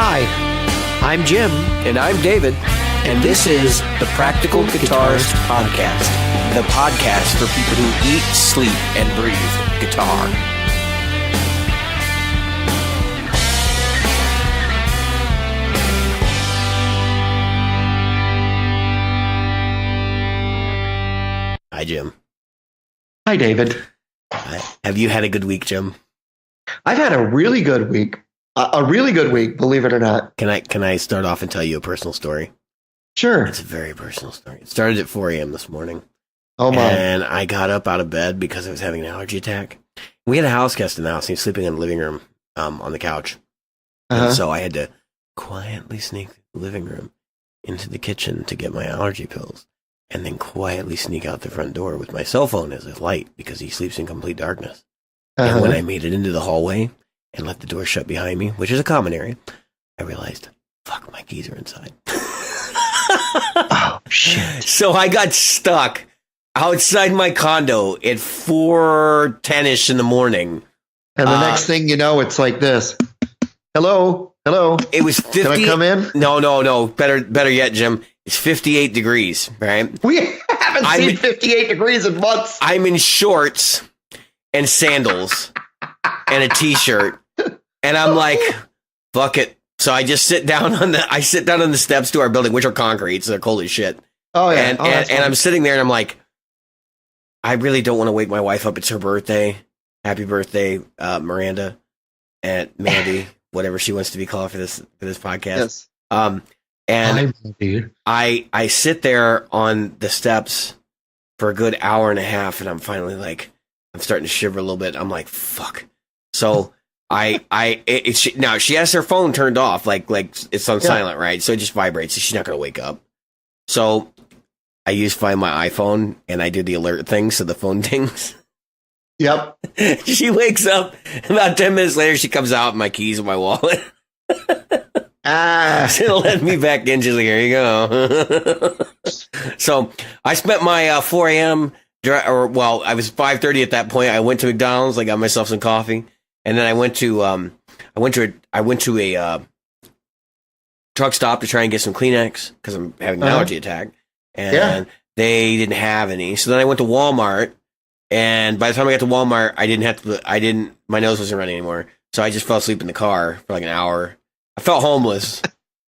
Hi, I'm Jim. And I'm David. And this is the Practical Guitarist Podcast. The podcast for people who eat, sleep, and breathe guitar. Hi, Jim. Hi, David. Have you had a good week, Jim? I've had a really good week. A really good week, believe it or not. Can I start off and tell you a personal story? Sure. It's a very personal story. It started at 4 a.m. this morning. Oh, my. And I got up out of bed because I was having an allergy attack. We had a house guest in the house. He was sleeping in the living room on the couch. And so I had to quietly sneak the living room into the kitchen to get my allergy pills. And then quietly sneak out the front door with my cell phone as a light because he sleeps in complete darkness. And when I made it into the hallway and let the door shut behind me, which is a common area, I realized, fuck, my keys are inside. Oh, shit. So I got stuck outside my condo at 4:10ish in the morning. And the next thing you know, it's like this. Hello? Hello? It was 50. Can I come in? No. Better yet, Jim. It's 58 degrees, right? We haven't seen 58 degrees in months. I'm in shorts and sandals and a t-shirt. And I'm like, fuck it. So I just sit down on the steps to our building, which are concrete, so they're cold as shit. Oh, yeah. And I'm sitting there and I'm like, I really don't want to wake my wife up. It's her birthday. Happy birthday, Miranda and Mandy, whatever she wants to be called for this podcast. Yes. And I sit there on the steps for a good hour and a half, and I'm finally like, I'm starting to shiver a little bit. I'm like, fuck. So now she has her phone turned off, like it's on silent, right? So it just vibrates. So she's not going to wake up. So I find my iPhone and I do the alert thing. So the phone dings. Yep. She wakes up. About 10 minutes later, she comes out with my keys and my wallet. She'll let me back in. She's like, here you go. So I spent my 4 a.m. I was 5:30 at that point. I went to McDonald's. I got myself some coffee. And then I went to a truck stop to try and get some Kleenex because I'm having an allergy attack, and they didn't have any. So then I went to Walmart, and by the time I got to Walmart, my nose wasn't running anymore. So I just fell asleep in the car for like an hour. I felt homeless,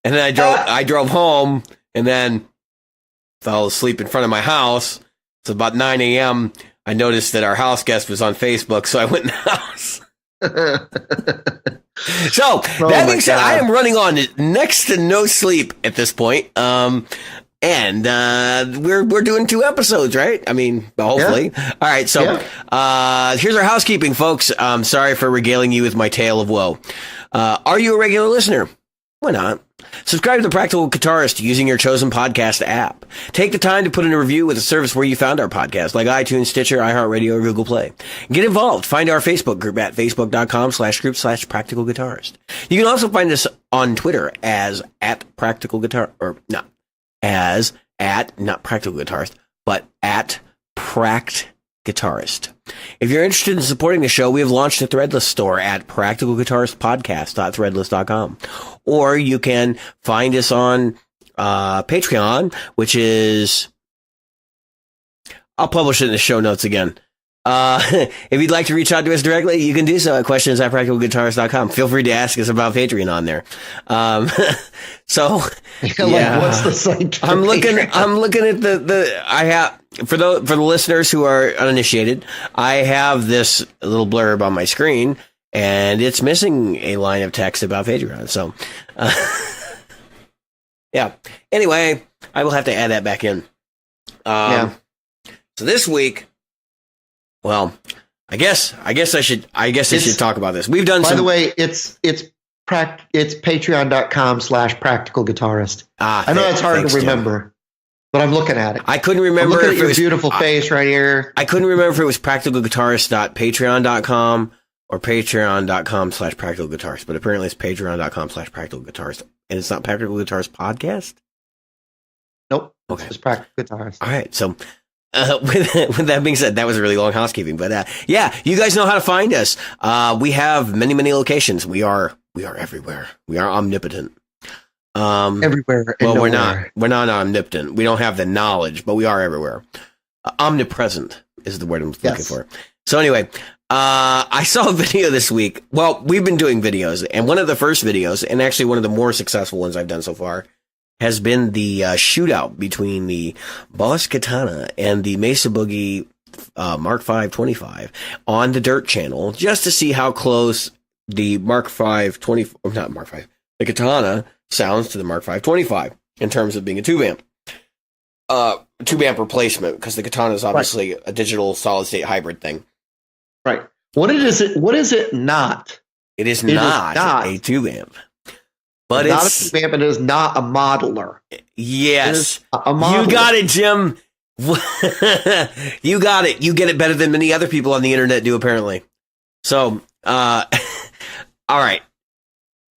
and then I drove home, and then fell asleep in front of my house. So about 9 a.m., I noticed that our house guest was on Facebook, so I went in the house. So that being said, I am running on next to no sleep at this point. And we're doing 2 episodes, right? I mean, hopefully. Yeah. All right. So here's our housekeeping, folks. Sorry for regaling you with my tale of woe. Are you a regular listener? Why not? Subscribe to The Practical Guitarist using your chosen podcast app. Take the time to put in a review with a service where you found our podcast, like iTunes, Stitcher, iHeartRadio, or Google Play. Get involved. Find our Facebook group at facebook.com/group/practicalguitarist. You can also find us on Twitter as not Practical Guitarist, but at Pract Guitarist. If you're interested in supporting the show, we have launched a Threadless store at practicalguitaristpodcast.threadless.com. Or you can find us on Patreon, which is... I'll publish it in the show notes again. If you'd like to reach out to us directly, you can do so at questions@practicalguitarist.com. Feel free to ask us about Patreon on there. So like, what's the site? I'm looking at I have for the listeners who are uninitiated, I have this little blurb on my screen, and it's missing a line of text about Patreon. So yeah. Anyway, I will have to add that back in. So this week. Well, I guess I should talk about this. We've done. By the way, it's patreon.com/practicalguitarist. I know it's hard to remember, but I'm looking at it. I couldn't remember. I'm looking at your beautiful face right here. I couldn't remember if it was practicalguitarist.patreon.com or patreon.com/practicalguitarist, but apparently it's patreon.com/practicalguitarist, and it's not Practical Guitarist Podcast. Nope. Okay. It's Practical Guitarist. All right. So. With that being said, that was a really long housekeeping, but yeah, you guys know how to find us. We have many locations. We are We are everywhere. We are omnipotent. Everywhere. And well, nowhere. we're not omnipotent. We don't have the knowledge, but we are everywhere. Omnipresent is the word I'm looking for. So anyway, I saw a video this week. Well, we've been doing videos, and one of the first videos, and actually one of the more successful ones I've done so far, has been the shootout between the Boss Katana and the Mesa Boogie Mark V 25 on the Dirt channel, just to see how close the Mark V 20, or not Mark V, the Katana sounds to the Mark V 25 in terms of being a tube amp. Tube amp replacement, because the Katana is obviously a digital solid state hybrid thing. Right. What is it? What is it not? It is not a tube amp. But it's not a tube amp, and it is not a modeler. Yes. A modeler. You got it, Jim. You got it. You get it better than many other people on the internet do, apparently. So, all right.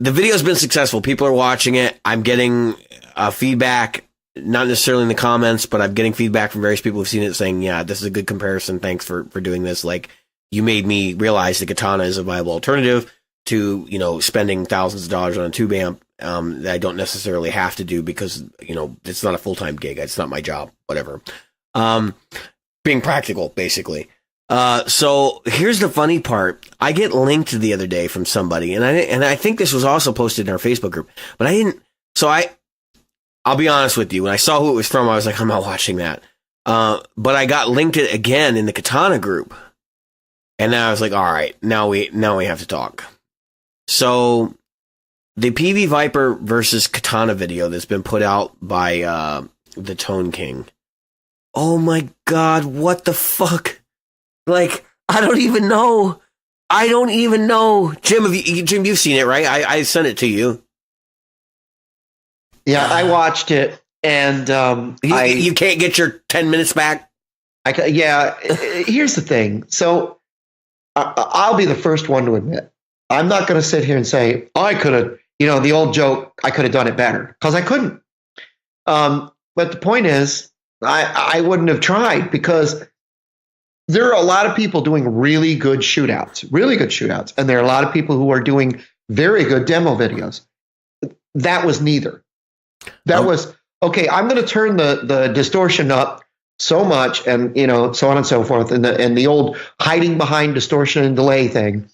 The video's been successful. People are watching it. I'm getting feedback, not necessarily in the comments, but I'm getting feedback from various people who've seen it saying, yeah, this is a good comparison. Thanks for doing this. Like, you made me realize the Katana is a viable alternative to, you know, spending thousands of dollars on a tube amp that I don't necessarily have to do because, you know, it's not a full-time gig. It's not my job, whatever. Being practical, basically. So here's the funny part. I get linked the other day from somebody, and I think this was also posted in our Facebook group, but I didn't. So I'll be honest with you. When I saw who it was from, I was like, I'm not watching that. But I got linked it again in the Katana group, and then I was like, all right, now we have to talk. So the PV Viper versus Katana video that's been put out by the Tone King. Oh my God, what the fuck? Like, I don't even know. Jim, you've seen it, right? I sent it to you. Yeah, I watched it, and you can't get your 10 minutes back? Here's the thing. So I'll be the first one to admit, I'm not going to sit here and say, I could have, the old joke, I could have done it better, because I couldn't. But the point is, I wouldn't have tried, because there are a lot of people doing really good shootouts, and there are a lot of people who are doing very good demo videos. That was neither. That was, okay, I'm going to turn the distortion up so much, and so on and so forth, and the old hiding behind distortion and delay thing,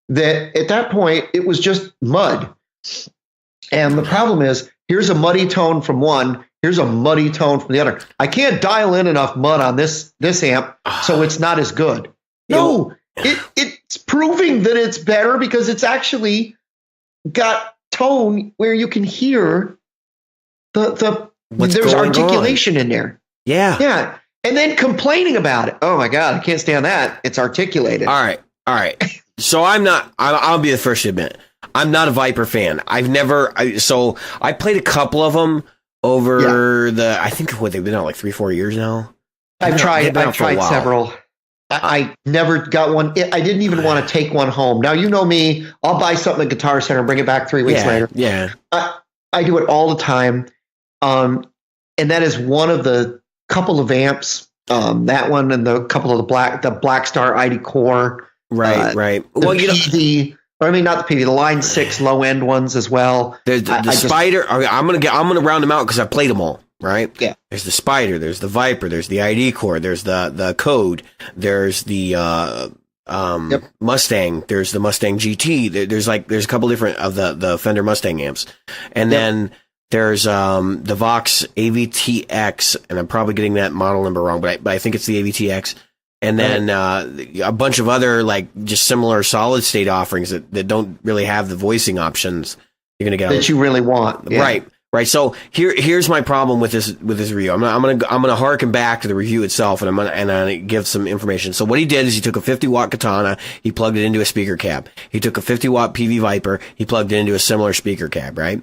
that at that point it was just mud. And the problem is, here's a muddy tone from one, here's a muddy tone from the other. I can't dial in enough mud on this amp, so it's not as good. No, it's proving that it's better, because it's actually got tone where you can hear there's articulation in there. Yeah. And then complaining about it. Oh my God, I can't stand that. It's articulated. All right. So I'll be the first to admit, I'm not a Viper fan. I played a couple of them over I think they've been out like 3-4 years now. I've tried several. I never got one. I didn't even want to take one home. Now, you know me, I'll buy something at Guitar Center and bring it back 3 weeks later. Yeah. I do it all the time. And that is one of the couple of amps, that one and the couple of the Black Star ID Core. Right. Well, PV, not the PV, the Line 6 low end ones as well. There's the Spider. I'm gonna round them out because I played them all. Right. Yeah. There's the Spider. There's the Viper. There's the ID Core. There's the Code. There's the Mustang. There's the Mustang GT. There's a couple different of the Fender Mustang amps, and then there's the Vox AVTX, and I'm probably getting that model number wrong, but I think it's the AVTX. And then a bunch of other just similar solid state offerings that don't really have the voicing options you're gonna get that you really want. Yeah. Right. So here's my problem with this review. I'm gonna harken back to the review itself, and I'm gonna give some information. So what he did is he took a 50-watt Katana, he plugged it into a speaker cab. He took a 50-watt PV Viper, he plugged it into a similar speaker cab. Right.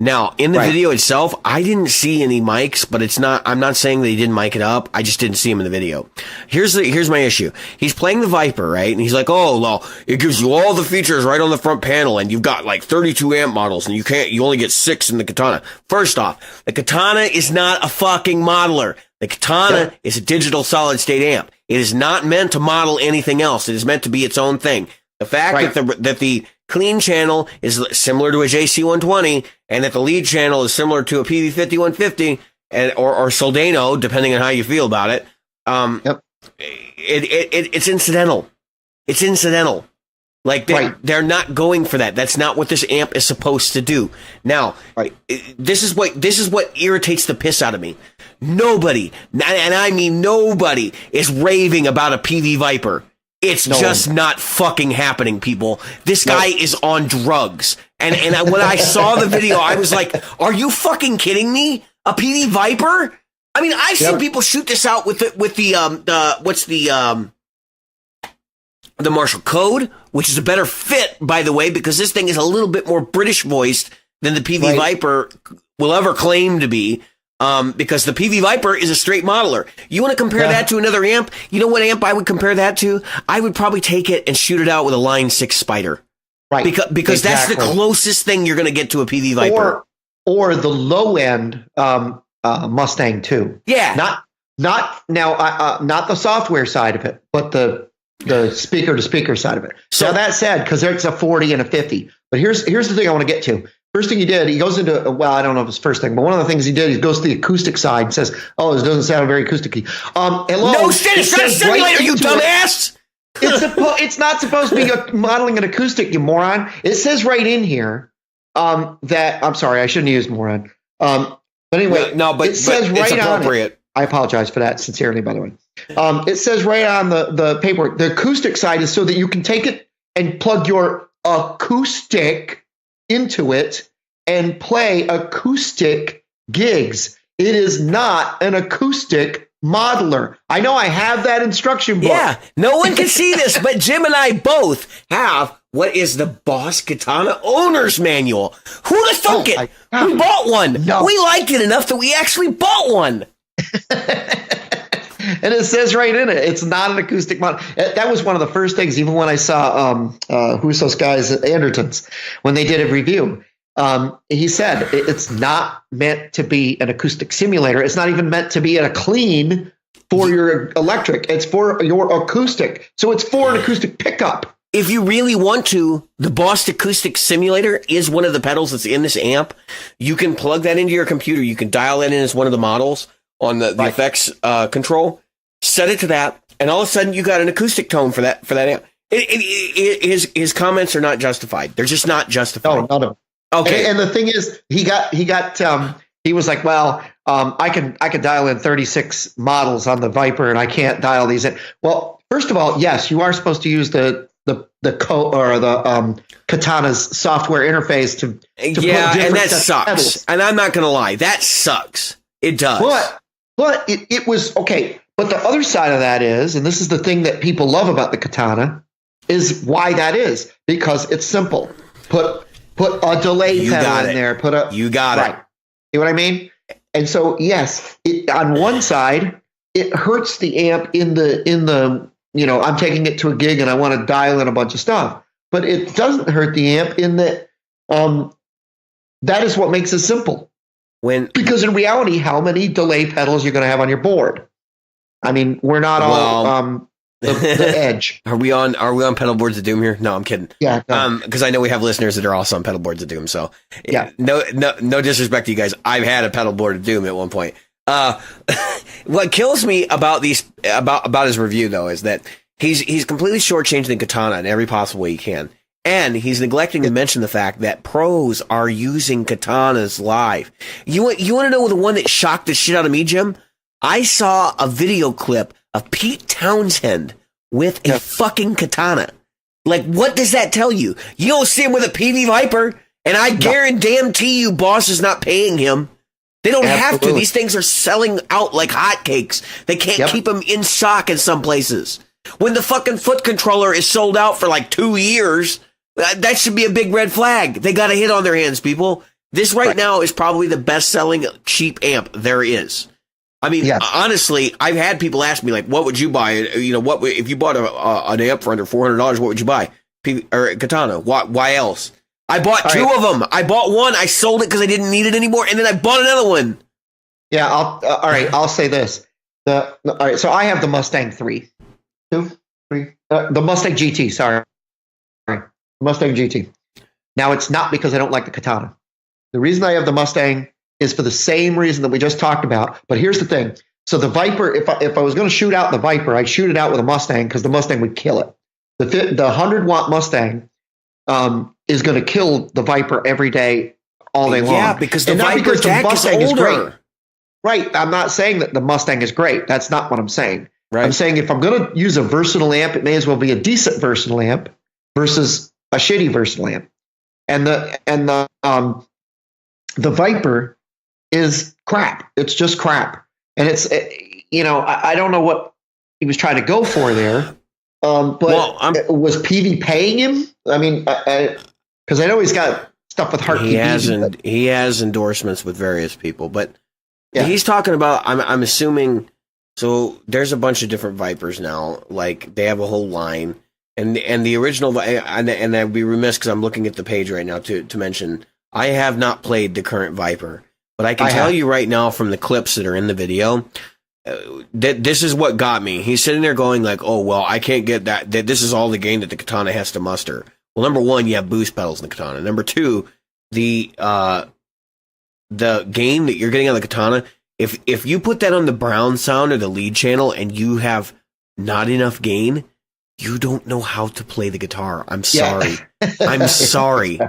Now in the video itself, I didn't see any mics, but I'm not saying that he didn't mic it up. I just didn't see him in the video. Here's my issue. He's playing the Viper, right? And he's like, oh, well, it gives you all the features right on the front panel, and you've got 32 amp models, and you only get 6 in the Katana. First off, the Katana is not a fucking modeler. The Katana is a digital solid state amp. It is not meant to model anything else. It is meant to be its own thing. The fact that the clean channel is similar to a JC120 and that the lead channel is similar to a PV5150 or Soldano, depending on how you feel about it. It's incidental. It's incidental. Like they're not going for that. That's not what this amp is supposed to do. Now, this is what irritates the piss out of me. Nobody, and I mean nobody, is raving about a PV Viper. It's just not fucking happening, people. This guy is on drugs. And when I saw the video, I was like, are you fucking kidding me? A PD Viper? I mean, I've seen people shoot this out with the Marshall Code, which is a better fit, by the way, because this thing is a little bit more British voiced than the PV Viper will ever claim to be. Because the PV Viper is a straight modeler. You want to compare that to another amp? You know what amp I would compare that to? I would probably take it and shoot it out with a Line 6 Spider. Right. Because that's the closest thing you're going to get to a PV Viper. Or the low end Mustang 2. Yeah. Not the software side of it, but the speaker to speaker side of it. So now that's sad because it's a 40 and a 50. But here's the thing I want to get to. First thing he did, he goes into, well, I don't know if it's first thing, but one of the things he did, he goes to the acoustic side and says, oh, this doesn't sound very acousticy. Hello. No shit, it's not a simulator, you dumbass! It's not supposed to be modeling an acoustic, you moron. It says right in here that, I'm sorry, I shouldn't use moron. But anyway, it says right on it. I apologize for that sincerely, by the way. It says right on the paperwork, the acoustic side is so that you can take it and plug your acoustic into it and play acoustic gigs. It is not an acoustic modeler. I know I have that instruction book. Yeah, no one can see this, but Jim and I both have what is the Boss Katana Owner's Manual. Who'd have thunk it? We bought one. No. We liked it enough that we actually bought one. And it says right in it, it's not an acoustic model. That was one of the first things, even when I saw who's those guys at Andertons, when they did a review. He said it's not meant to be an acoustic simulator. It's not even meant to be a clean for your electric. It's for your acoustic. So it's for an acoustic pickup. If you really want to, the Boss Acoustic Simulator is one of the pedals that's in this amp. You can plug that into your computer. You can dial that in as one of the models on the effects control, set it to that, and all of a sudden you got an acoustic tone for that amp. His comments are not justified. They're just not justified. No, none of them. Okay. And the thing is, he was like, well, I can dial in 36 models on the Viper, and I can't dial these in. Well, first of all, yes, you are supposed to use the Katana's software interface to and that sucks. Pedals. And I'm not going to lie, that sucks. It does. But it was okay. But the other side of that is, and this is the thing that people love about the Katana, is why that is, because it's simple. Put a delay pedal in there. You got it. See what I mean? And so yes, on one side it hurts the amp in the I'm taking it to a gig and I want to dial in a bunch of stuff, but it doesn't hurt the amp in that that is what makes it simple. Because in reality, how many delay pedals you're going to have on your board? I mean, we're not all the edge. Are we on pedal boards of doom here? No, I'm kidding. Yeah. No. Because I know we have listeners that are also on pedal boards of doom. So yeah, no disrespect to you guys. I've had a pedal board of doom at one point. What kills me about about his review though is that he's completely shortchanging the Katana in every possible way he can. And he's neglecting to mention the fact that pros are using Katanas live. You want to know the one that shocked the shit out of me, Jim? I saw a video clip of Pete Townsend with a fucking Katana. Like, what does that tell you? You don't see him with a PV Viper, and I guarantee you Boss is not paying him. They don't have to. These things are selling out like hotcakes. They can't keep them in stock in some places. When the fucking foot controller is sold out for like 2 years, that should be a big red flag. They got a hit on their hands, people. This right now is probably the best-selling cheap amp there is. I mean, honestly, I've had people ask me, like, what would you buy? What if you bought an amp for under $400, what would you buy? Or Katana. Why else? I bought two of them. I bought one. I sold it because I didn't need it anymore, and then I bought another one. Yeah, I'll say this. All right, so I have the Mustang 3. 2, 3. The Mustang GT, sorry. Mustang GT. Now, it's not because I don't like the Katana. The reason I have the Mustang is for the same reason that we just talked about. But here's the thing. So the Viper, if I was going to shoot out the Viper, I'd shoot it out with a Mustang because the Mustang would kill it. The 100-watt Mustang is going to kill the Viper every day, all day long. Yeah, because the Viper jack is older. Right. I'm not saying that the Mustang is great. That's not what I'm saying. Right. I'm saying if I'm going to use a versatile amp, it may as well be a decent versatile amp versus a shitty versatile amp. And the Viper is crap. It's just crap. And it's, I don't know what he was trying to go for there. But was PV paying him? I mean, because I know he's got stuff with Heart. He has endorsements with various people, but he's talking about. I'm assuming. So there's a bunch of different Vipers now. Like they have a whole line, and the original. And I'd be remiss because I'm looking at the page right now to mention. I have not played the current Viper, but I can tell you right now from the clips that are in the video. That this is what got me. He's sitting there going like, "Oh well, I can't get that. This is all the gain that the Katana has to muster." Well, number one, you have boost pedals in the Katana. Number two, the gain that you're getting on the Katana. If you put that on the Brown sound or the lead channel and you have not enough gain, you don't know how to play the guitar. I'm sorry. I'm sorry.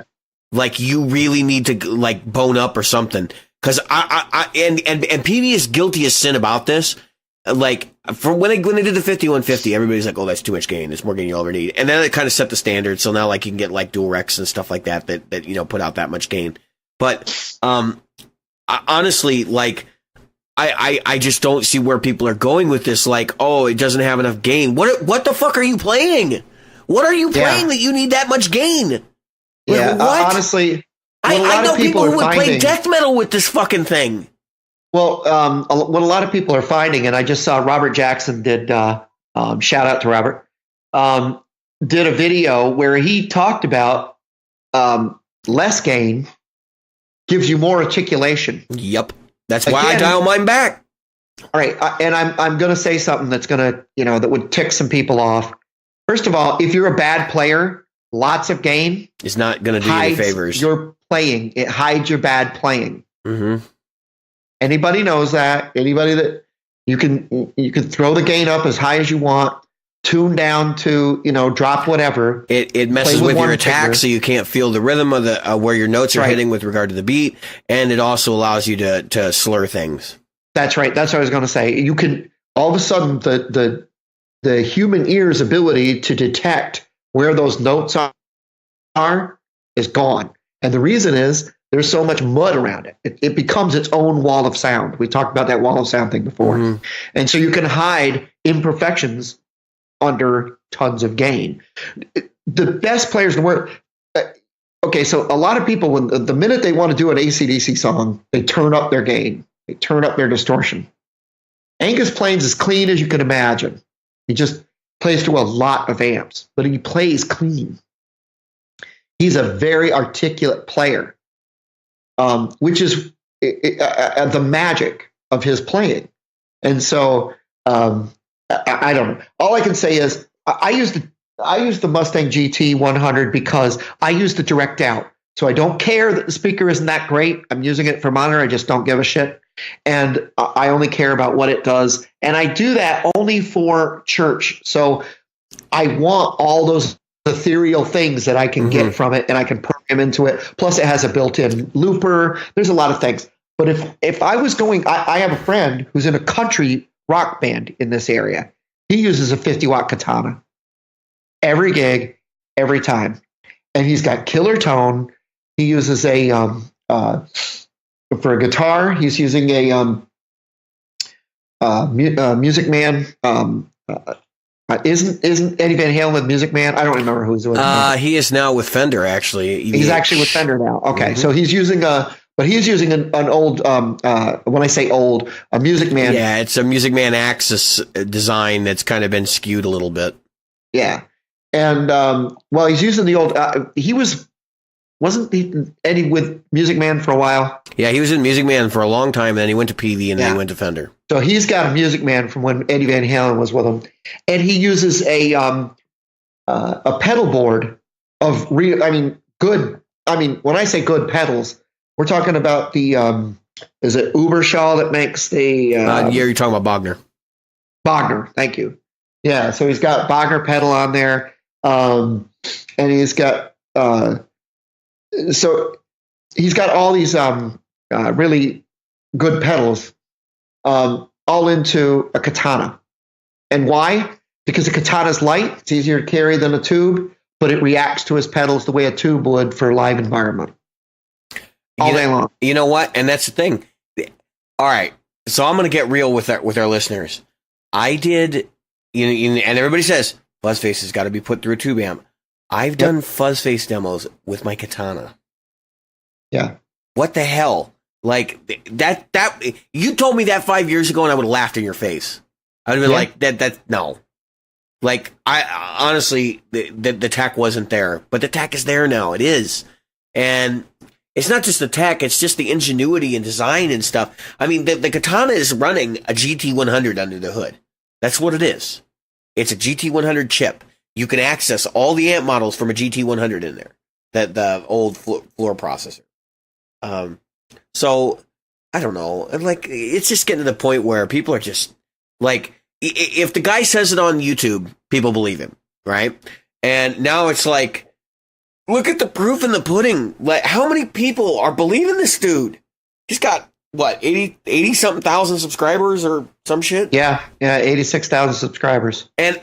Like you really need to like bone up or something. Because and PV is guilty as sin about this. Like for when they did the 5150, everybody's like, "Oh, that's too much gain. It's more gain you'll ever need." And then it kind of set the standard. So now like you can get like dual Rex and stuff like that put out that much gain. But honestly, like I just don't see where people are going with this. Like, oh, it doesn't have enough gain. What the fuck are you playing? What are you playing that you need that much gain? Yeah, what? Honestly. I know people who would play death metal with this fucking thing. Well, what a lot of people are finding, and I just saw Robert Jackson did, shout out to Robert, did a video where he talked about less gain gives you more articulation. Yep. That's why I dial mine back. All right. And I'm going to say something that's going to, that would tick some people off. First of all, if you're a bad player, lots of gain is not going to do you any favors. Your playing, it hides your bad playing. Mm-hmm. Anybody knows that. Anybody that you can throw the gain up as high as you want, tune down to drop whatever. It messes with your attack, so you can't feel the rhythm of the where your notes are hitting with regard to the beat, and it also allows you to slur things. That's right. That's what I was going to say. You can all of a sudden the human ear's ability to detect where those notes are is gone. And the reason is there's so much mud around it. It becomes its own wall of sound. We talked about that wall of sound thing before. Mm-hmm. And so you can hide imperfections under tons of gain. The best players in the world. Okay, so a lot of people, when the minute they want to do an AC/DC song, they turn up their gain. They turn up their distortion. Angus Plains is clean as you can imagine. He just plays to a lot of amps, but he plays clean. He's a very articulate player, which is the magic of his playing. And so I don't know. All I can say is I use the Mustang GT 100 because I use the direct out. So I don't care that the speaker isn't that great. I'm using it for monitor. I just don't give a shit. And I only care about what it does. And I do that only for church. So I want all those ethereal things that I can get from it, and I can program into it. Plus it has a built-in looper. There's a lot of things. But if I was going, I have a friend who's in a country rock band in this area. He uses a 50-watt Katana every gig, every time. And he's got killer tone. He uses for a guitar, he's using a Music Man. Isn't Eddie Van Halen with Music Man? I don't remember who's with. He is now with Fender. Actually, he's actually with Fender now. Okay, so he's using an old. When I say old, a Music Man. Yeah, it's a Music Man Axis design that's kind of been skewed a little bit. Yeah, and he's using the old. Wasn't Eddie with Music Man for a while? Yeah, he was in Music Man for a long time, and then he went to PV, and then he went to Fender. So he's got a Music Man from when Eddie Van Halen was with him, and he uses a pedal board of real. I mean, good. I mean, when I say good pedals, we're talking about the. Is it Ubershaw that makes the? Yeah, you're talking about Bogner. Bogner, thank you. Yeah, so he's got Bogner pedal on there, and he's got so he's got all these really good pedals, all into a katana. And why? Because a katana's light, it's easier to carry than a tube, but it reacts to his pedals the way a tube would for a live environment. All day long. You know what? And that's the thing. All right, so I'm going to get real with our listeners. I did, and everybody says Fuzzface has got to be put through a tube amp. I've done Fuzzface demos with my katana. Yeah. What the hell? Like that you told me that 5 years ago and I would have laughed in your face. I would have been like, that no. Like, I honestly, the tech wasn't there, but the tech is there now. It is. And it's not just the tech, it's just the ingenuity and design and stuff. I mean, the katana is running a GT100 under the hood. That's what it is. It's a GT100 chip. You can access all the amp models from a GT100 in there. The old floor processor. So, I don't know. Like, it's just getting to the point where people are just, like, if the guy says it on YouTube, people believe him, right? And now it's like, look at the proof in the pudding. Like, how many people are believing this dude? He's got, what, 80 something thousand subscribers or some shit? Yeah, 86,000 subscribers. And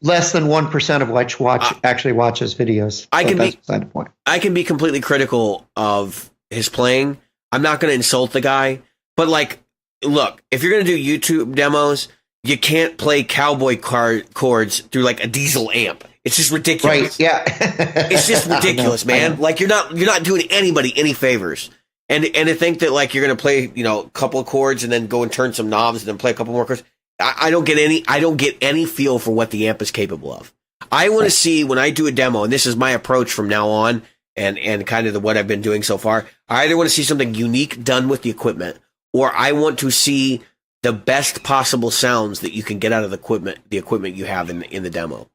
less than 1% of which actually watches videos. I can that's beside the point. I can be completely critical of his playing. I'm not going to insult the guy, but like, look, if you're going to do YouTube demos, you can't play cowboy chords through like a diesel amp. It's just ridiculous. Right? Yeah, it's just ridiculous, man. Like you're not doing anybody any favors. And to think that like you're going to play, a couple of chords and then go and turn some knobs and then play a couple more chords. I don't get any feel for what the amp is capable of. I want to see when I do a demo, and this is my approach from now on, and kind of what I've been doing so far. I either want to see something unique done with the equipment, or I want to see the best possible sounds that you can get out of the equipment you have in the demo.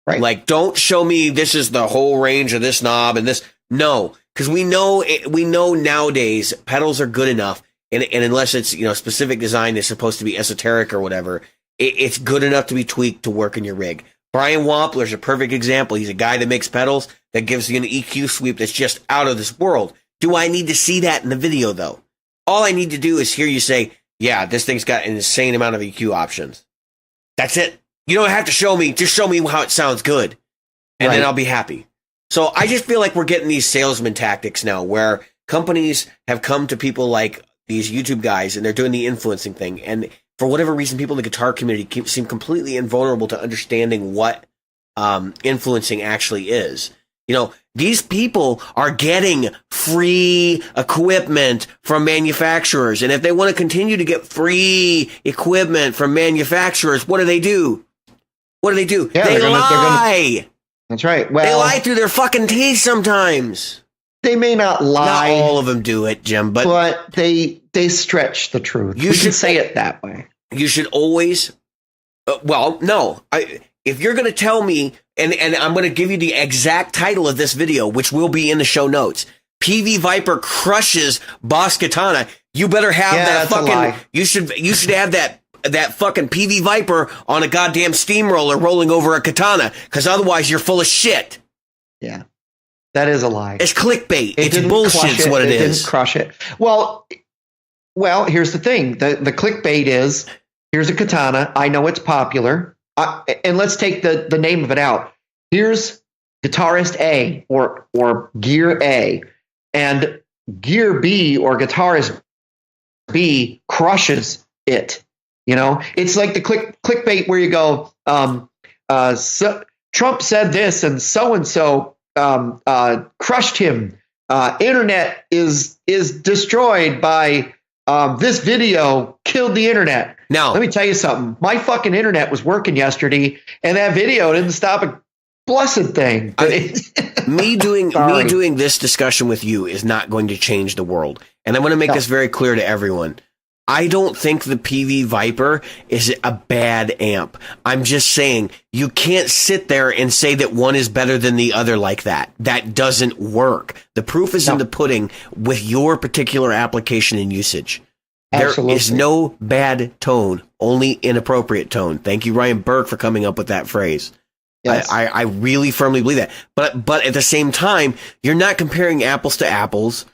Right. Like, don't show me this is the whole range of this knob and this. No, because we know nowadays pedals are good enough, and unless it's specific design is supposed to be esoteric or whatever, it's good enough to be tweaked to work in your rig. Brian Wampler's a perfect example. He's a guy that makes pedals that gives you an EQ sweep that's just out of this world. Do I need to see that in the video though? All I need to do is hear you say, yeah, this thing's got an insane amount of EQ options. That's it. You don't have to show me. Just show me how it sounds good. And then I'll be happy. So I just feel like we're getting these salesman tactics now where companies have come to people like these YouTube guys and they're doing the influencing thing. And for whatever reason, people in the guitar community seem completely invulnerable to understanding what influencing actually is. These people are getting free equipment from manufacturers. And if they want to continue to get free equipment from manufacturers, what do they do? Yeah, they lie. That's right. Well, they lie through their fucking teeth sometimes. They may not lie. Not all of them do it, Jim, but they stretch the truth. You should say it that way. You should always. No. If you're going to tell me, and I'm going to give you the exact title of this video, which will be in the show notes. PV Viper crushes Boss Katana. You better have that fucking. You should have that fucking PV Viper on a goddamn steamroller rolling over a katana, because otherwise you're full of shit. Yeah, that is a lie. It's clickbait. It's bullshit. Is what it is. Didn't crush it. Well, here's the thing. The clickbait is, here's a katana. I know it's popular. And let's take the name of it out. Here's guitarist A or gear A, and gear B or guitarist B crushes it. It's like the clickbait where you go, so Trump said this and so crushed him. Internet is destroyed by this video killed the internet. Now, let me tell you something. My fucking internet was working yesterday, and that video didn't stop a blessed thing. Me doing this discussion with you is not going to change the world. And I want to make this very clear to everyone. I don't think the PV Viper is a bad amp. I'm just saying you can't sit there and say that one is better than the other like that. That doesn't work. The proof is in the pudding with your particular application and usage. Absolutely. There is no bad tone, only inappropriate tone. Thank you, Ryan Burke, for coming up with that phrase. Yes. I really firmly believe that. But at the same time, you're not comparing apples to apples.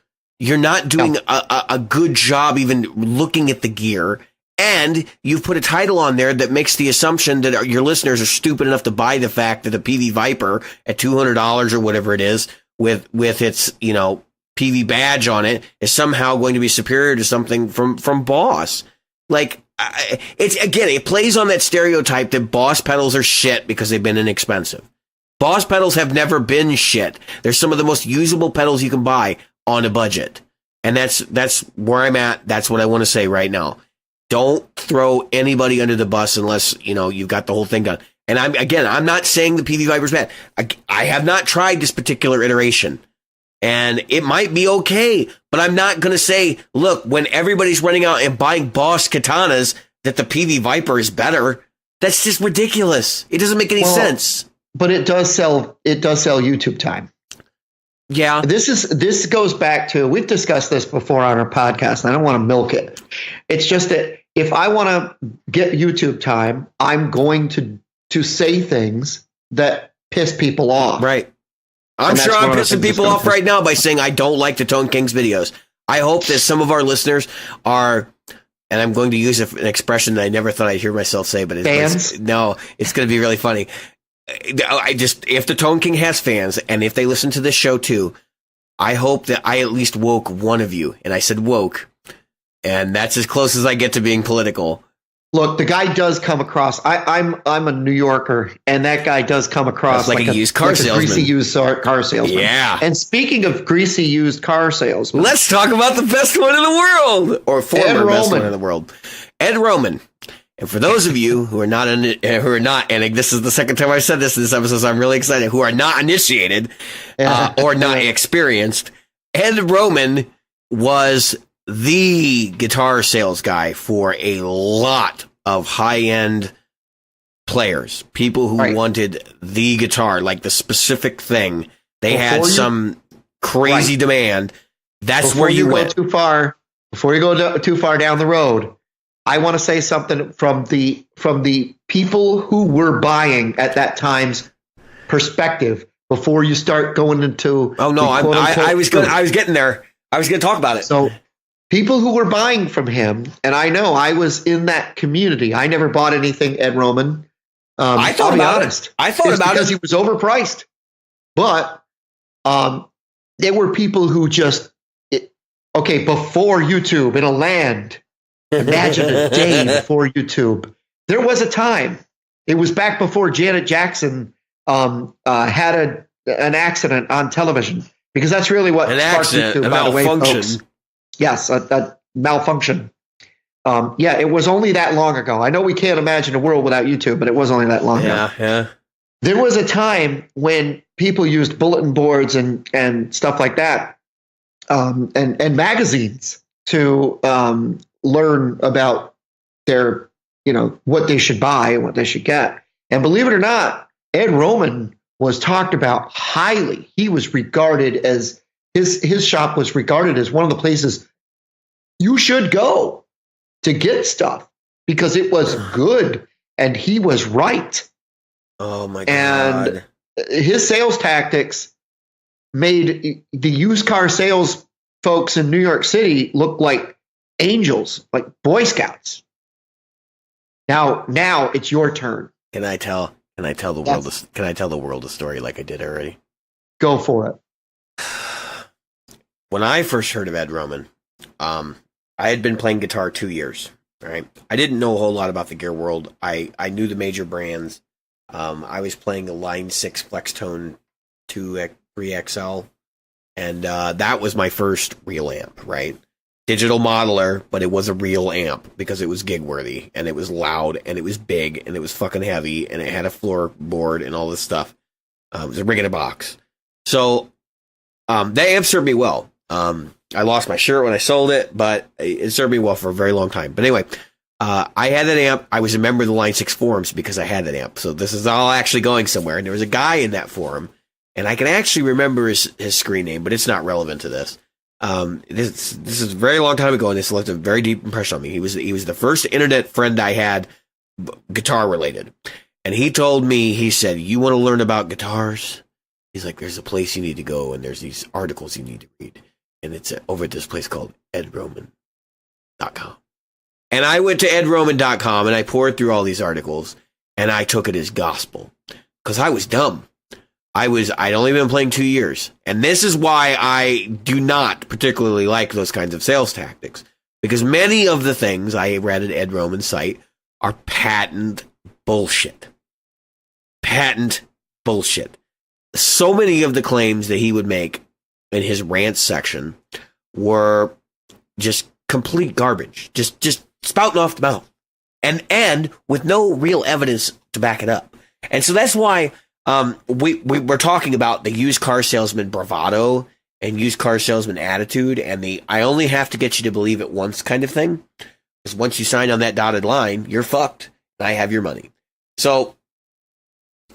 You're not doing a good job even looking at the gear. And you've put a title on there that makes the assumption that your listeners are stupid enough to buy the fact that the PV Viper at $200 or whatever it is with its, PV badge on it is somehow going to be superior to something from Boss. Like, it plays on that stereotype that Boss pedals are shit because they've been inexpensive. Boss pedals have never been shit. They're some of the most usable pedals you can buy on a budget. And that's where I'm at. That's what I want to say right now. Don't throw anybody under the bus unless, you've got the whole thing done. And I'm not saying the PV Viper's bad. I have not tried this particular iteration. And it might be okay, but I'm not going to say, look, when everybody's running out and buying Boss katanas, that the PV Viper is better. That's just ridiculous. It doesn't make any sense. But it does sell YouTube time. Yeah. This goes back to, we've discussed this before on our podcast, and I don't want to milk it. It's just that if I want to get YouTube time, I'm going to say things that piss people off. Right. I'm sure I'm pissing people off right now by saying I don't like the Tone Kings videos. I hope that some of our listeners are, and I'm going to use an expression that I never thought I'd hear myself say, but it's going to be really funny. If the Tone King has fans, and if they listen to this show too, I hope that I at least woke one of you. And I said woke. And that's as close as I get to being political. Look, the guy does come across. I'm a New Yorker, and that guy does come across like a used car salesman. Greasy used car salesman. Yeah. And speaking of greasy used car salesman, let's talk about the best one in the world, or former best one in the world, Ed Roman. And for those of you who are not, and this is the second time I've said this in this episode, so I'm really excited, who are not initiated or not experienced, Ed Roman was the guitar sales guy for a lot of high-end players, people who wanted the guitar, like the specific thing. They had some crazy demand. That's where you went. Before you go too far down the road, I want to say something from the people who were buying at that time's perspective before you start going into. Oh no, I was getting there. I was going to talk about it. So people who were buying from him, and I know I was in that community. I never bought anything Ed Roman. I thought about it. I thought about it because he was overpriced. But there were people who just before YouTube in a land. Imagine a day before YouTube. There was a time. It was back before Janet Jackson had an accident on television, because that's really what sparked YouTube, a malfunction. Yes, a malfunction. It was only that long ago. I know we can't imagine a world without YouTube, but it was only that long ago. Yeah. There was a time when people used bulletin boards and stuff like that, and magazines to learn about their, what they should buy and what they should get. And believe it or not, Ed Roman was talked about highly. He was regarded as his shop was regarded as one of the places you should go to get stuff, because it was good and he was right. Oh my God. And his sales tactics made the used car sales folks in New York City look like angels, like Boy Scouts. Now it's your turn. Can I tell the world a story like I did already? Go for it. When I first heard of Ed Roman, I had been playing guitar 2 years. Right, I didn't know a whole lot about the gear world. I knew the major brands. I was playing a Line 6 Flextone 3XL, and that was my first real amp. Right, digital modeler, but it was a real amp because it was gig worthy, and it was loud, and it was big, and it was fucking heavy, and it had a floorboard and all this stuff. It was a rig in a box. So that amp served me well. I lost my shirt when I sold it, but it served me well for a very long time. But anyway, I had that amp. I was a member of the Line 6 forums because I had that amp. So this is all actually going somewhere. And there was a guy in that forum, and I can actually remember his screen name, but it's not relevant to this. This is a very long time ago, and this left a very deep impression on me. He was the first internet friend I had, guitar related. And he told me, he said, "You want to learn about guitars?" He's like, "There's a place you need to go, and there's these articles you need to read. And it's over at this place called edroman.com." And I went to edroman.com, and I poured through all these articles, and I took it as gospel. Because I was dumb. I'd only been playing 2 years. And this is why I do not particularly like those kinds of sales tactics. Because many of the things I read at Ed Roman's site are patent bullshit. Patent bullshit. So many of the claims that he would make in his rants section were just complete garbage. Just spouting off the mouth. And with no real evidence to back it up. And so that's why we're talking about the used car salesman bravado and used car salesman attitude and the "I only have to get you to believe it once" kind of thing. Because once you sign on that dotted line, you're fucked. I have your money. So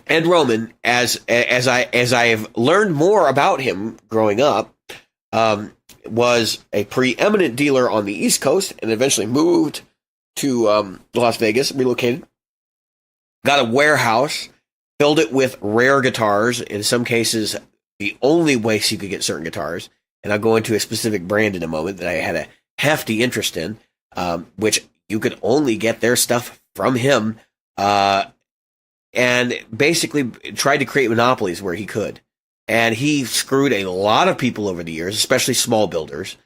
Ed Roman, as I have learned more about him growing up, was a preeminent dealer on the East Coast and eventually moved to Las Vegas, relocated, got a warehouse, filled it with rare guitars, in some cases the only place you could get certain guitars, and I'll go into a specific brand in a moment that I had a hefty interest in, which you could only get their stuff from him, and basically tried to create monopolies where he could. And he screwed a lot of people over the years, especially small builders,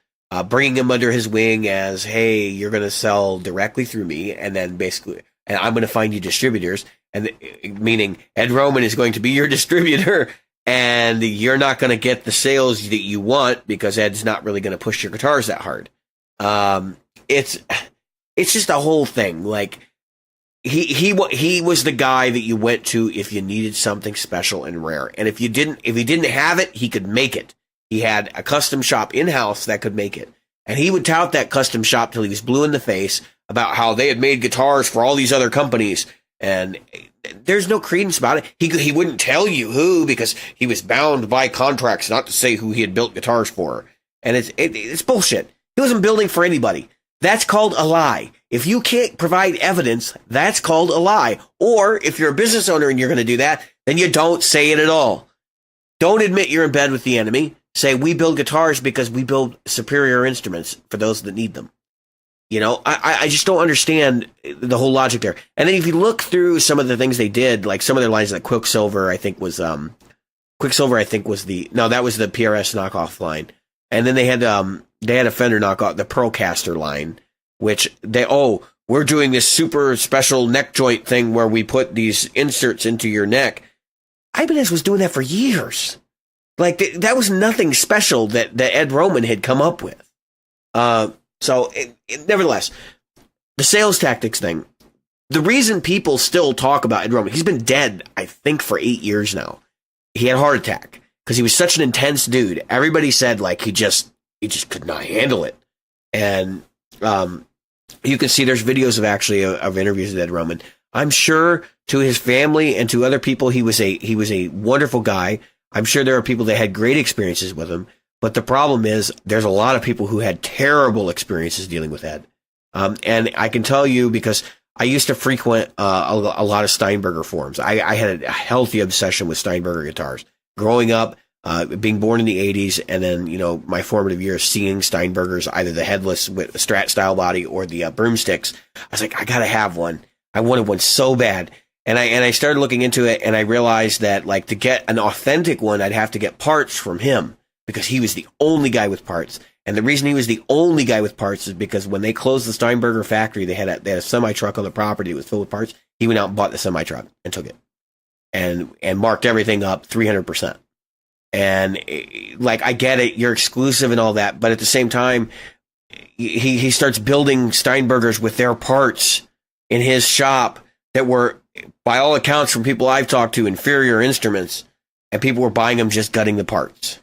bringing them under his wing as, "Hey, you're going to sell directly through me, and then basically, and I'm going to find you distributors," and meaning Ed Roman is going to be your distributor, and you're not going to get the sales that you want because Ed's not really going to push your guitars that hard. It's just a whole thing. Like he was the guy that you went to if you needed something special and rare, and if he didn't have it, he could make it. He had a custom shop in-house that could make it. And he would tout that custom shop till he was blue in the face about how they had made guitars for all these other companies. And there's no credence about it. He wouldn't tell you who because he was bound by contracts not to say who he had built guitars for. And it's bullshit. He wasn't building for anybody. That's called a lie. If you can't provide evidence, that's called a lie. Or if you're a business owner and you're going to do that, then you don't say it at all. Don't admit you're in bed with the enemy. Say, "We build guitars because we build superior instruments for those that need them." You know, I just don't understand the whole logic there. And then if you look through some of the things they did, like some of their lines, like Quicksilver, I think was the PRS knockoff line. And then they had a Fender knockoff, the Procaster line, which we're doing this super special neck joint thing where we put these inserts into your neck. Ibanez was doing that for years. Like, that was nothing special that Ed Roman had come up with. Nevertheless, the sales tactics thing, the reason people still talk about Ed Roman, he's been dead, I think, for 8 years now. He had a heart attack because he was such an intense dude. Everybody said, like, he just could not handle it. And you can see there's videos of interviews with Ed Roman. I'm sure to his family and to other people, he was a wonderful guy. I'm sure there are people that had great experiences with him, but the problem is there's a lot of people who had terrible experiences dealing with Ed. And I can tell you because I used to frequent a lot of Steinberger forums. I had a healthy obsession with Steinberger guitars. Growing up, being born in the 80s, and then, you know, my formative years seeing Steinbergers, either the headless with the Strat style body or the broomsticks, I was like, I gotta have one. I wanted one so bad. And I started looking into it, and I realized that, like, to get an authentic one, I'd have to get parts from him because he was the only guy with parts. And the reason he was the only guy with parts is because when they closed the Steinberger factory, they had a semi truck on the property that was filled with parts. He went out and bought the semi truck and took it, and marked everything up 300%. And like, I get it, you're exclusive and all that, but at the same time, he starts building Steinbergers with their parts in his shop that were, by all accounts, from people I've talked to, inferior instruments, and people were buying them just gutting the parts.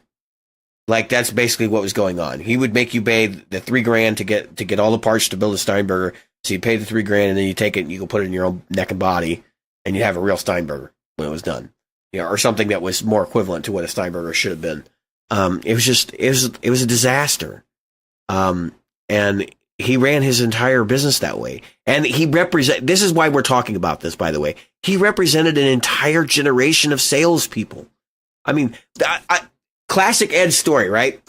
Like that's basically what was going on. He would make you pay the $3,000 to get all the parts to build a Steinberger. So you pay the $3,000 and then you take it and you go put it in your own neck and body and you have a real Steinberger when it was done. Or something that was more equivalent to what a Steinberger should have been. It was a disaster. And he ran his entire business that way. And this is why we're talking about this, by the way. He represented an entire generation of salespeople. I mean, classic Ed story, right?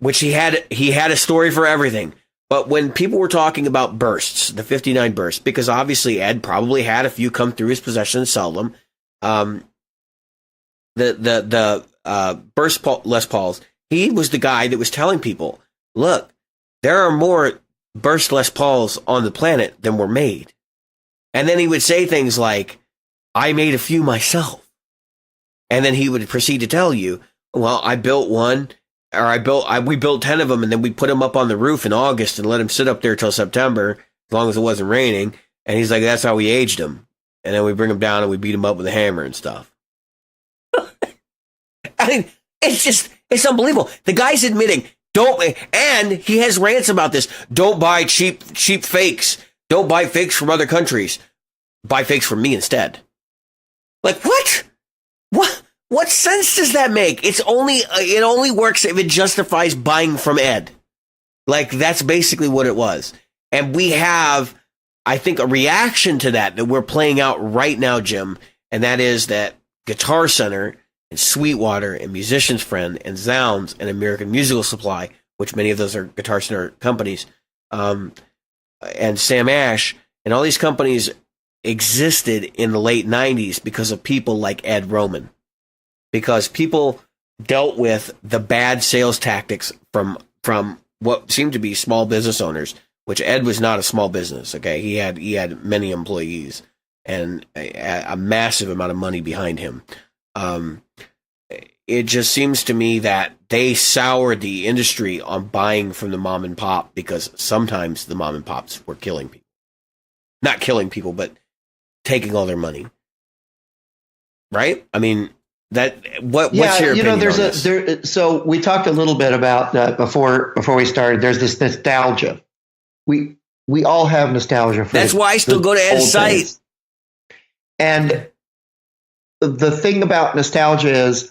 Which he had a story for everything. But when people were talking about bursts, the 59 bursts, because obviously Ed probably had a few come through his possession and sell them. The burst Les Pauls, he was the guy that was telling people, look, there are more burst Les Pauls on the planet than were made. And then he would say things like, I made a few myself. And then he would proceed to tell you, well, I built one, or we built 10 of them, and then we put them up on the roof in August and let them sit up there till September, as long as it wasn't raining. And he's like, that's how we aged them. And then we bring them down and we beat them up with a hammer and stuff. I mean, it's unbelievable. The guy's admitting, and he has rants about this. Don't buy cheap fakes. Don't buy fakes from other countries. Buy fakes from me instead. Like, what? What sense does that make? It only works if it justifies buying from Ed. Like, that's basically what it was. And we have, I think, a reaction to that we're playing out right now, Jim. And that is that Guitar Center and Sweetwater and Musician's Friend and Zounds and American Musical Supply, which many of those are Guitar Center companies, and Sam Ash, and all these companies existed in the late 90s because of people like Ed Roman. Because people dealt with the bad sales tactics from what seemed to be small business owners, which Ed was not a small business, okay? He had many employees and a massive amount of money behind him. It just seems to me that they soured the industry on buying from the mom and pop because sometimes the mom and pops were killing people. Not killing people, but taking all their money. Right? I mean, what's your opinion on this? So we talked a little bit about before we started. There's this nostalgia. We all have nostalgia for That's why I still go to Ed's site. And the thing about nostalgia is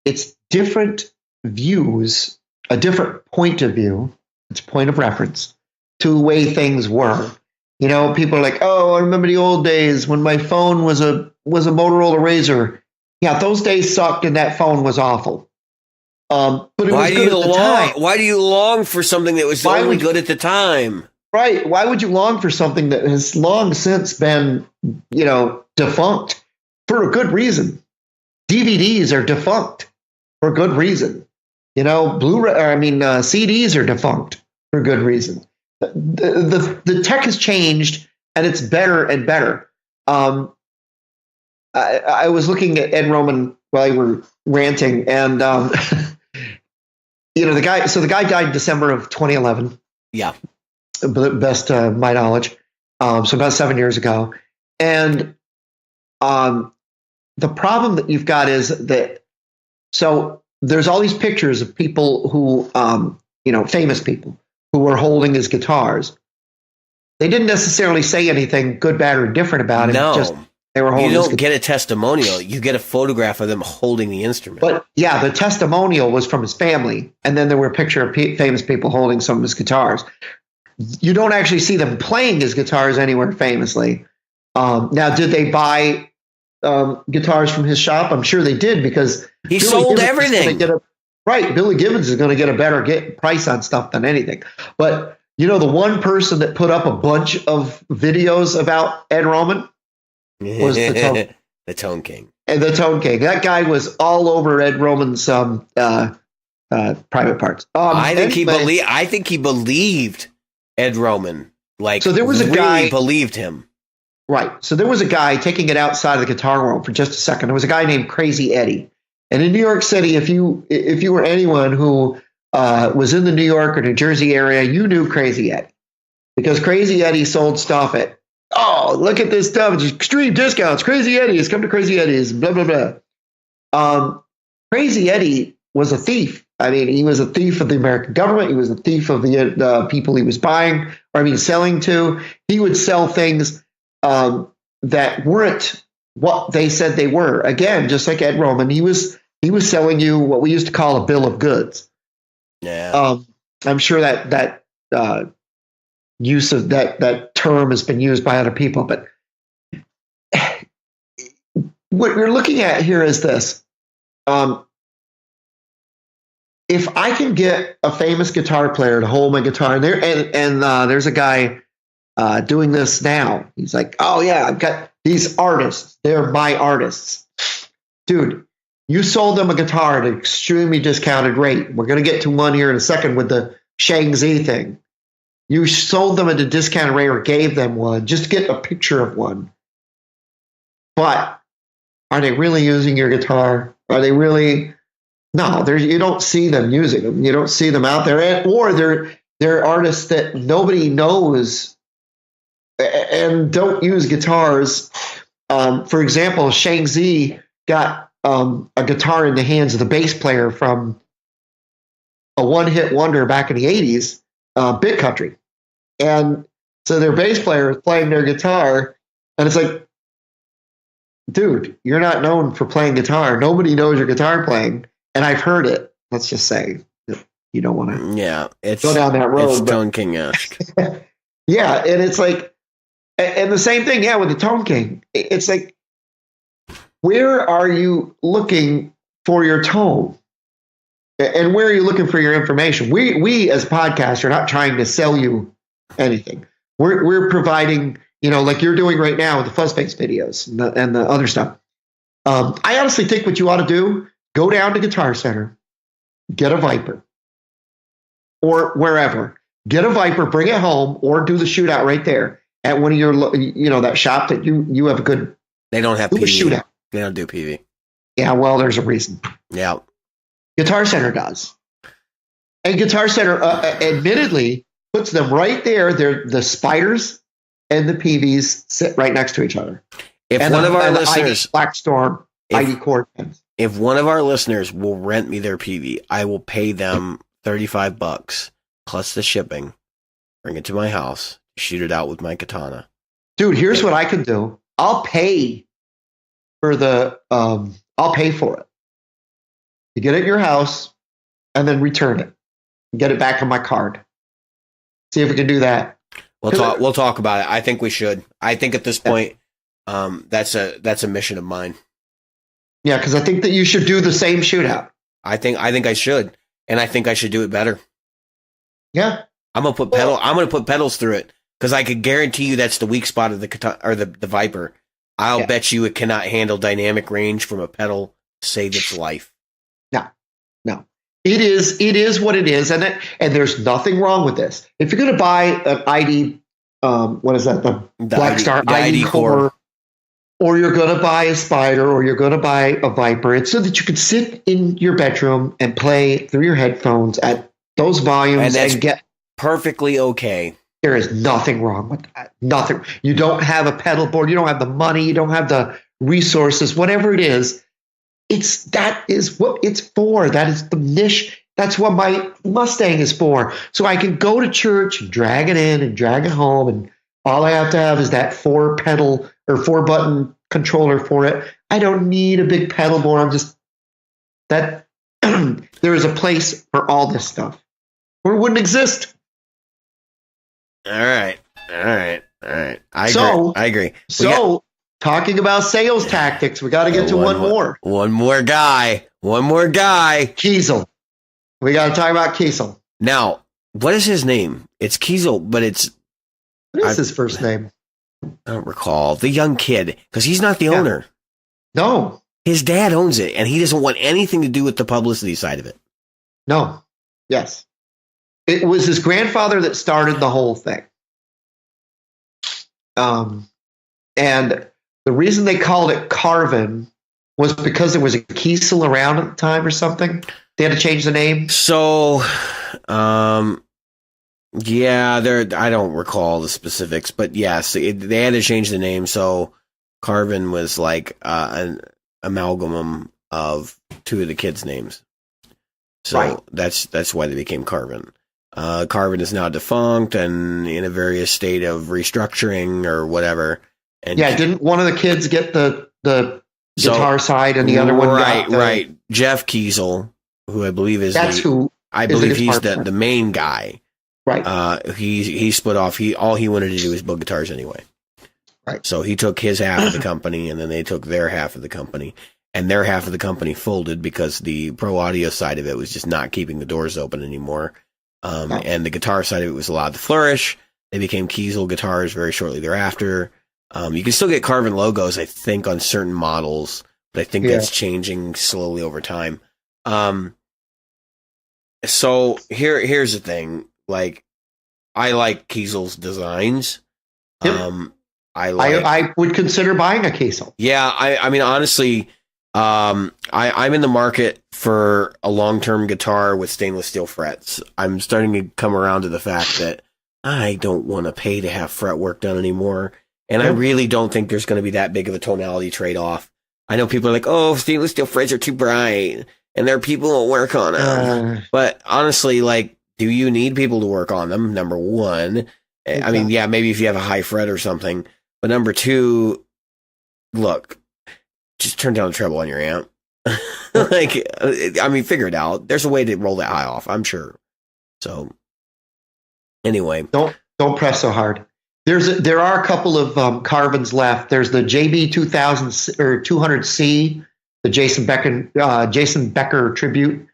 it's different views, a different point of view, it's a point of reference to the way things were. You know, people are like, oh, I remember the old days when my phone was a Motorola Razr. Yeah, those days sucked and that phone was awful. But it was good at the time. Why do you long for something that was only good at the time? Right. Why would you long for something that has long since been, defunct for a good reason? DVDs are defunct for a good reason. CDs are defunct for a good reason. The tech has changed and it's better and better. I was looking at Ed Roman while you were ranting, and the guy died in December of 2011. Yeah, best my knowledge. So about 7 years ago, and the problem that you've got is that there's all these pictures of people who famous people who were holding his guitars. They didn't necessarily say anything good, bad, or different about him. No. Just they were holding. You don't get a testimonial. You get a photograph of them holding the instrument. But yeah, the testimonial was from his family, and then there were a picture of famous people holding some of his guitars. You don't actually see them playing his guitars anywhere famously. Now, did they buy guitars from his shop? I'm sure they did because he sold everything. Billy Gibbons is going to get a better price on stuff than anything. But the one person that put up a bunch of videos about Ed Roman was the Tone, the Tone King. And the Tone King. That guy was all over Ed Roman's private parts. I think he believed Ed Roman. So there was a guy believed him. Right. So there was a guy taking it outside of the guitar world for just a second. There was a guy named Crazy Eddie. And in New York City, if you were anyone who was in the New York or New Jersey area, you knew Crazy Eddie. Because Crazy Eddie sold stuff at, look at this stuff. It's extreme discounts. Crazy Eddie's. Come to Crazy Eddie's. Blah, blah, blah. Crazy Eddie was a thief. I mean, he was a thief of the American government. He was a thief of the people he was selling to. He would sell things that weren't what they said they were. Again, just like Ed Roman, he was selling you what we used to call a bill of goods. Yeah. I'm sure that use of that term has been used by other people, but what you're looking at here is this. If I can get a famous guitar player to hold my guitar, and there's a guy doing this now. He's like, oh yeah, I've got these artists. They're my artists. Dude, you sold them a guitar at an extremely discounted rate. We're going to get to one here in a second with the Shang-Zi thing. You sold them at a discounted rate or gave them one just to get a picture of one. But are they really using your guitar? Are they really? No, you don't see them using them. You don't see them out there. Or they're artists that nobody knows and don't use guitars. For example, Shang-Zi got a guitar in the hands of the bass player from a one-hit wonder back in the 80s, Big Country. And so their bass player is playing their guitar, and it's like, dude, you're not known for playing guitar. Nobody knows your guitar playing. And I've heard it. Let's just say you don't want to go down that road. It's Tone King-esque. Yeah, and it's like, and the same thing, with the Tone King. It's like, where are you looking for your tone? And where are you looking for your information? We as podcasts are not trying to sell you anything. We're providing, like you're doing right now with the Fuzzface videos and the other stuff. I honestly think what you ought to do, go down to Guitar Center, get a Viper, or wherever. Get a Viper, bring it home, or do the shootout right there at one of your, that shop that you have a good. They don't have PV. PV. They don't do PV. Yeah, well, there's a reason. Yeah. Guitar Center does. And Guitar Center, admittedly, puts them right there. They're the Spiders and the PVs sit right next to each other. If one of our listeners, Black Storm, ID Cord pens. If one of our listeners will rent me their PV, I will pay them $35 plus the shipping. Bring it to my house, shoot it out with my katana. Dude, here's what I can do. I'll pay for it. You get it at your house and then return it. Get it back on my card. See if we can do that. We'll talk about it. I think we should. I think at this point, that's a mission of mine. Yeah, because I think that you should do the same shootout. I think I should, and I think I should do it better. Yeah, I'm gonna put pedals through it because I could guarantee you that's the weak spot of the Viper. I'll bet you it cannot handle dynamic range from a pedal. Save its life. No. It is what it is, and there's nothing wrong with this. If you're gonna buy an ID, what is that? The Black Star ID Core. Or you're going to buy a Spider, or you're going to buy a Viper. It's so that you can sit in your bedroom and play through your headphones at those volumes and get perfectly okay. There is nothing wrong with that. Nothing. You don't have a pedal board. You don't have the money. You don't have the resources. Whatever it is, that is what it's for. That is the niche. That's what my Mustang is for. So I can go to church and drag it in and drag it home, and all I have to have is that 4-pedal or 4-button controller for it. I don't need a big pedal board. I'm just that there is a place for all this stuff, or it wouldn't exist. All right. I agree. Talking about sales tactics, we got to get to one more. One more guy. Kiesel. We got to talk about Kiesel. Now, what is his name? It's Kiesel, but what is his first name? I don't recall. The young kid, because he's not the owner. No. His dad owns it, and he doesn't want anything to do with the publicity side of it. No. Yes. It was his grandfather that started the whole thing. And the reason they called it Carvin was because there was a Kiesel around at the time or something. They had to change the name. So, yeah, I don't recall the specifics, but yes, they had to change the name. So Carvin was like an amalgam of two of the kids' names. So that's why they became Carvin. Carvin is now defunct and in a various state of restructuring or whatever. And didn't one of the kids get the guitar side and the other one got right. Jeff Kiesel, who I believe is he's the main guy. Right. He split off. All he wanted to do was build guitars anyway. Right. So he took his half of the company, and then they took their half of the company, and their half of the company folded because the pro audio side of it was just not keeping the doors open anymore. And the guitar side of it was allowed to flourish. They became Kiesel guitars very shortly thereafter. You can still get Carvin logos, I think, on certain models, but I think that's changing slowly over time. So here's the thing. Like, I like Kiesel's designs. Yep. I would consider buying a Kiesel. Yeah, I mean, honestly, I'm in the market for a long-term guitar with stainless steel frets. I'm starting to come around to the fact that I don't want to pay to have fret work done anymore. And I really don't think there's going to be that big of a tonality trade-off. I know people are like, oh, stainless steel frets are too bright, and there are people who work on them. But honestly, like, do you need people to work on them? Number one. I mean, yeah, maybe if you have a high fret or something. But number two, look, just turn down the treble on your amp. Like, I mean, figure it out. There's a way to roll that high off, I'm sure. So, anyway. Don't press so hard. There are a couple of Carvins left. There's the JB 2000 or 200C, the Jason Becker tribute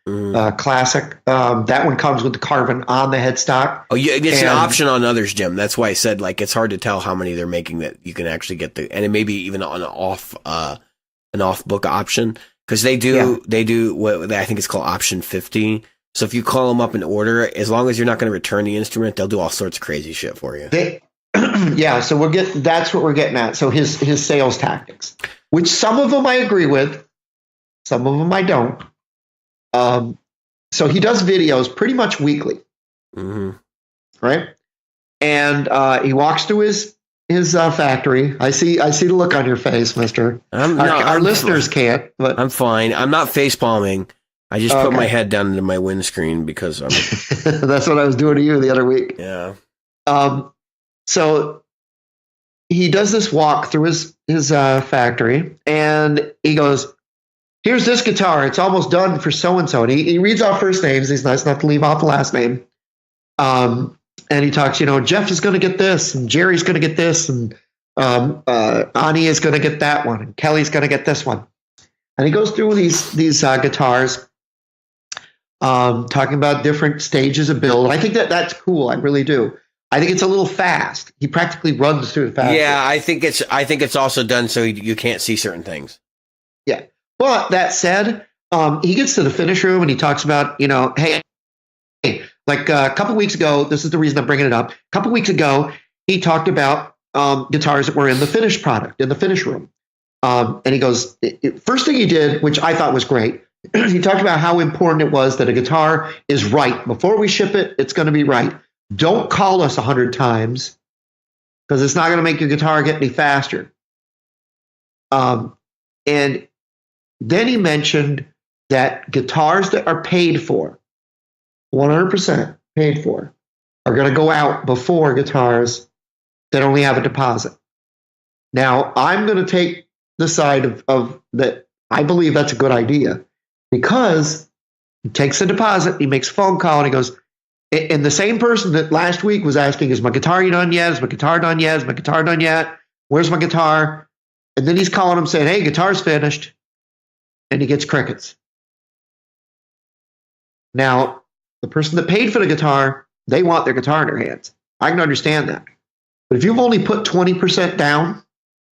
classic. That one comes with the Carvin on the headstock. Oh, yeah, it's an option on others, Jim. That's why I said, like, it's hard to tell how many they're making that you can actually get and it may be even on an off book option, because they do what I think it's called option 50. So if you call them up and order, as long as you're not going to return the instrument, they'll do all sorts of crazy shit for you. So that's what we're getting at. So his sales tactics, which some of them I agree with, some of them I don't. So he does videos pretty much weekly, right? And he walks to his factory. I see the look on your face, Mister. Our listeners can't, but I'm fine. I'm not face palming. I just put my head down into my windscreen because I'm. That's what I was doing to you the other week. Yeah. So he does this walk through his factory, and he goes, "Here's this guitar. It's almost done for so and so." And he reads off first names. He's nice enough to leave off the last name. And he talks, Jeff is going to get this, and Jerry's going to get this, and Ani is going to get that one, and Kelly's going to get this one. And he goes through these guitars, talking about different stages of build. I think that's cool. I really do. I think it's a little fast. He practically runs through the factory. Yeah, I think it's also done so you can't see certain things. Yeah, but that said, he gets to the finish room and he talks about, hey, like a couple weeks ago. This is the reason I'm bringing it up. A couple weeks ago, he talked about guitars that were in the finished product in the finish room, and he goes, first thing he did, which I thought was great. He talked about how important it was that a guitar is right before we ship it. It's going to be right. Don't call us 100 times because it's not going to make your guitar get any faster. And then he mentioned that guitars that are paid for, 100% paid for, are going to go out before guitars that only have a deposit. Now, I'm going to take the side of that. I believe that's a good idea because he takes a deposit, he makes a phone call, and he goes, and the same person that last week was asking, is my guitar done yet? Is my guitar done yet? Is my guitar done yet? Where's my guitar? And then he's calling him saying, hey, guitar's finished. And he gets crickets. Now, the person that paid for the guitar, they want their guitar in their hands. I can understand that. But if you've only put 20% down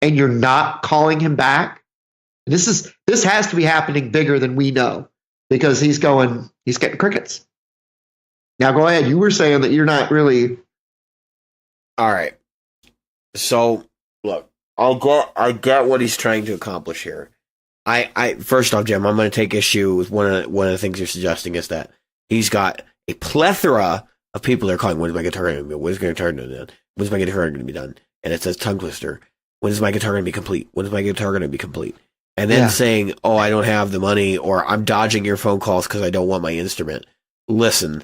and you're not calling him back, this has to be happening bigger than we know because he's getting crickets. Now, go ahead. You were saying that you're not really. All right. So, look, I get what he's trying to accomplish here. I first off, Jim, I'm going to take issue with one of the things you're suggesting is that he's got a plethora of people that are calling, when's my guitar going to be? When's my guitar going to be done? When's my guitar going to be done? And it says tongue twister. When is my guitar going to be complete? When is my guitar going to be complete? and then saying, "Oh, I don't have the money," or "I'm dodging your phone calls because I don't want my instrument." Listen,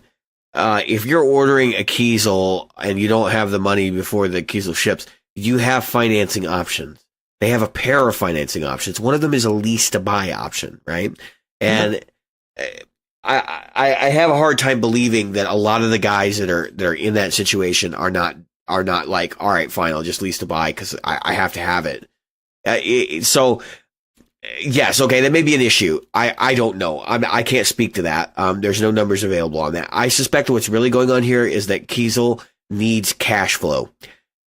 if you're ordering a Kiesel and you don't have the money before the Kiesel ships, you have financing options. They have a pair of financing options. One of them is a lease to buy option, right? And I have a hard time believing that a lot of the guys that are in that situation are not like, all right, fine, I'll just lease to buy because I have to have it. So yes, okay, that may be an issue. I don't know. I can't speak to that. There's no numbers available on that. I suspect what's really going on here is that Kiesel needs cash flow,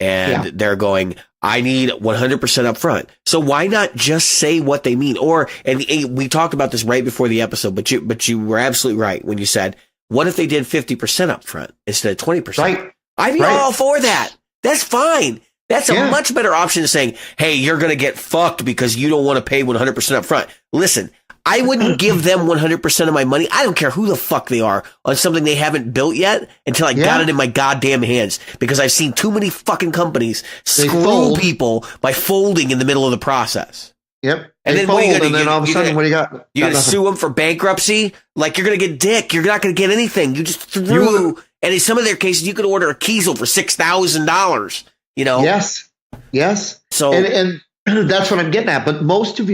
and they're going, I need 100% up front. So why not just say what they mean? And we talked about this right before the episode, but you were absolutely right when you said, what if they did 50% up front instead of 20%? Right. I'd be all for that. That's fine. That's a much better option than saying, hey, you're going to get fucked because you don't want to pay 100% up front. Listen, I wouldn't give them 100% of my money. I don't care who the fuck they are on something they haven't built yet until I got it in my goddamn hands, because I've seen too many fucking companies screw people by folding in the middle of the process. Yep. And then what are you going to do? And then all of a sudden, what do you got? You're going to sue them for bankruptcy? Like, you're going to get dick. You're not going to get anything. You just threw. And in some of their cases, you could order a Kiesel for $6,000, you know? Yes. So, and that's what I'm getting at. But most of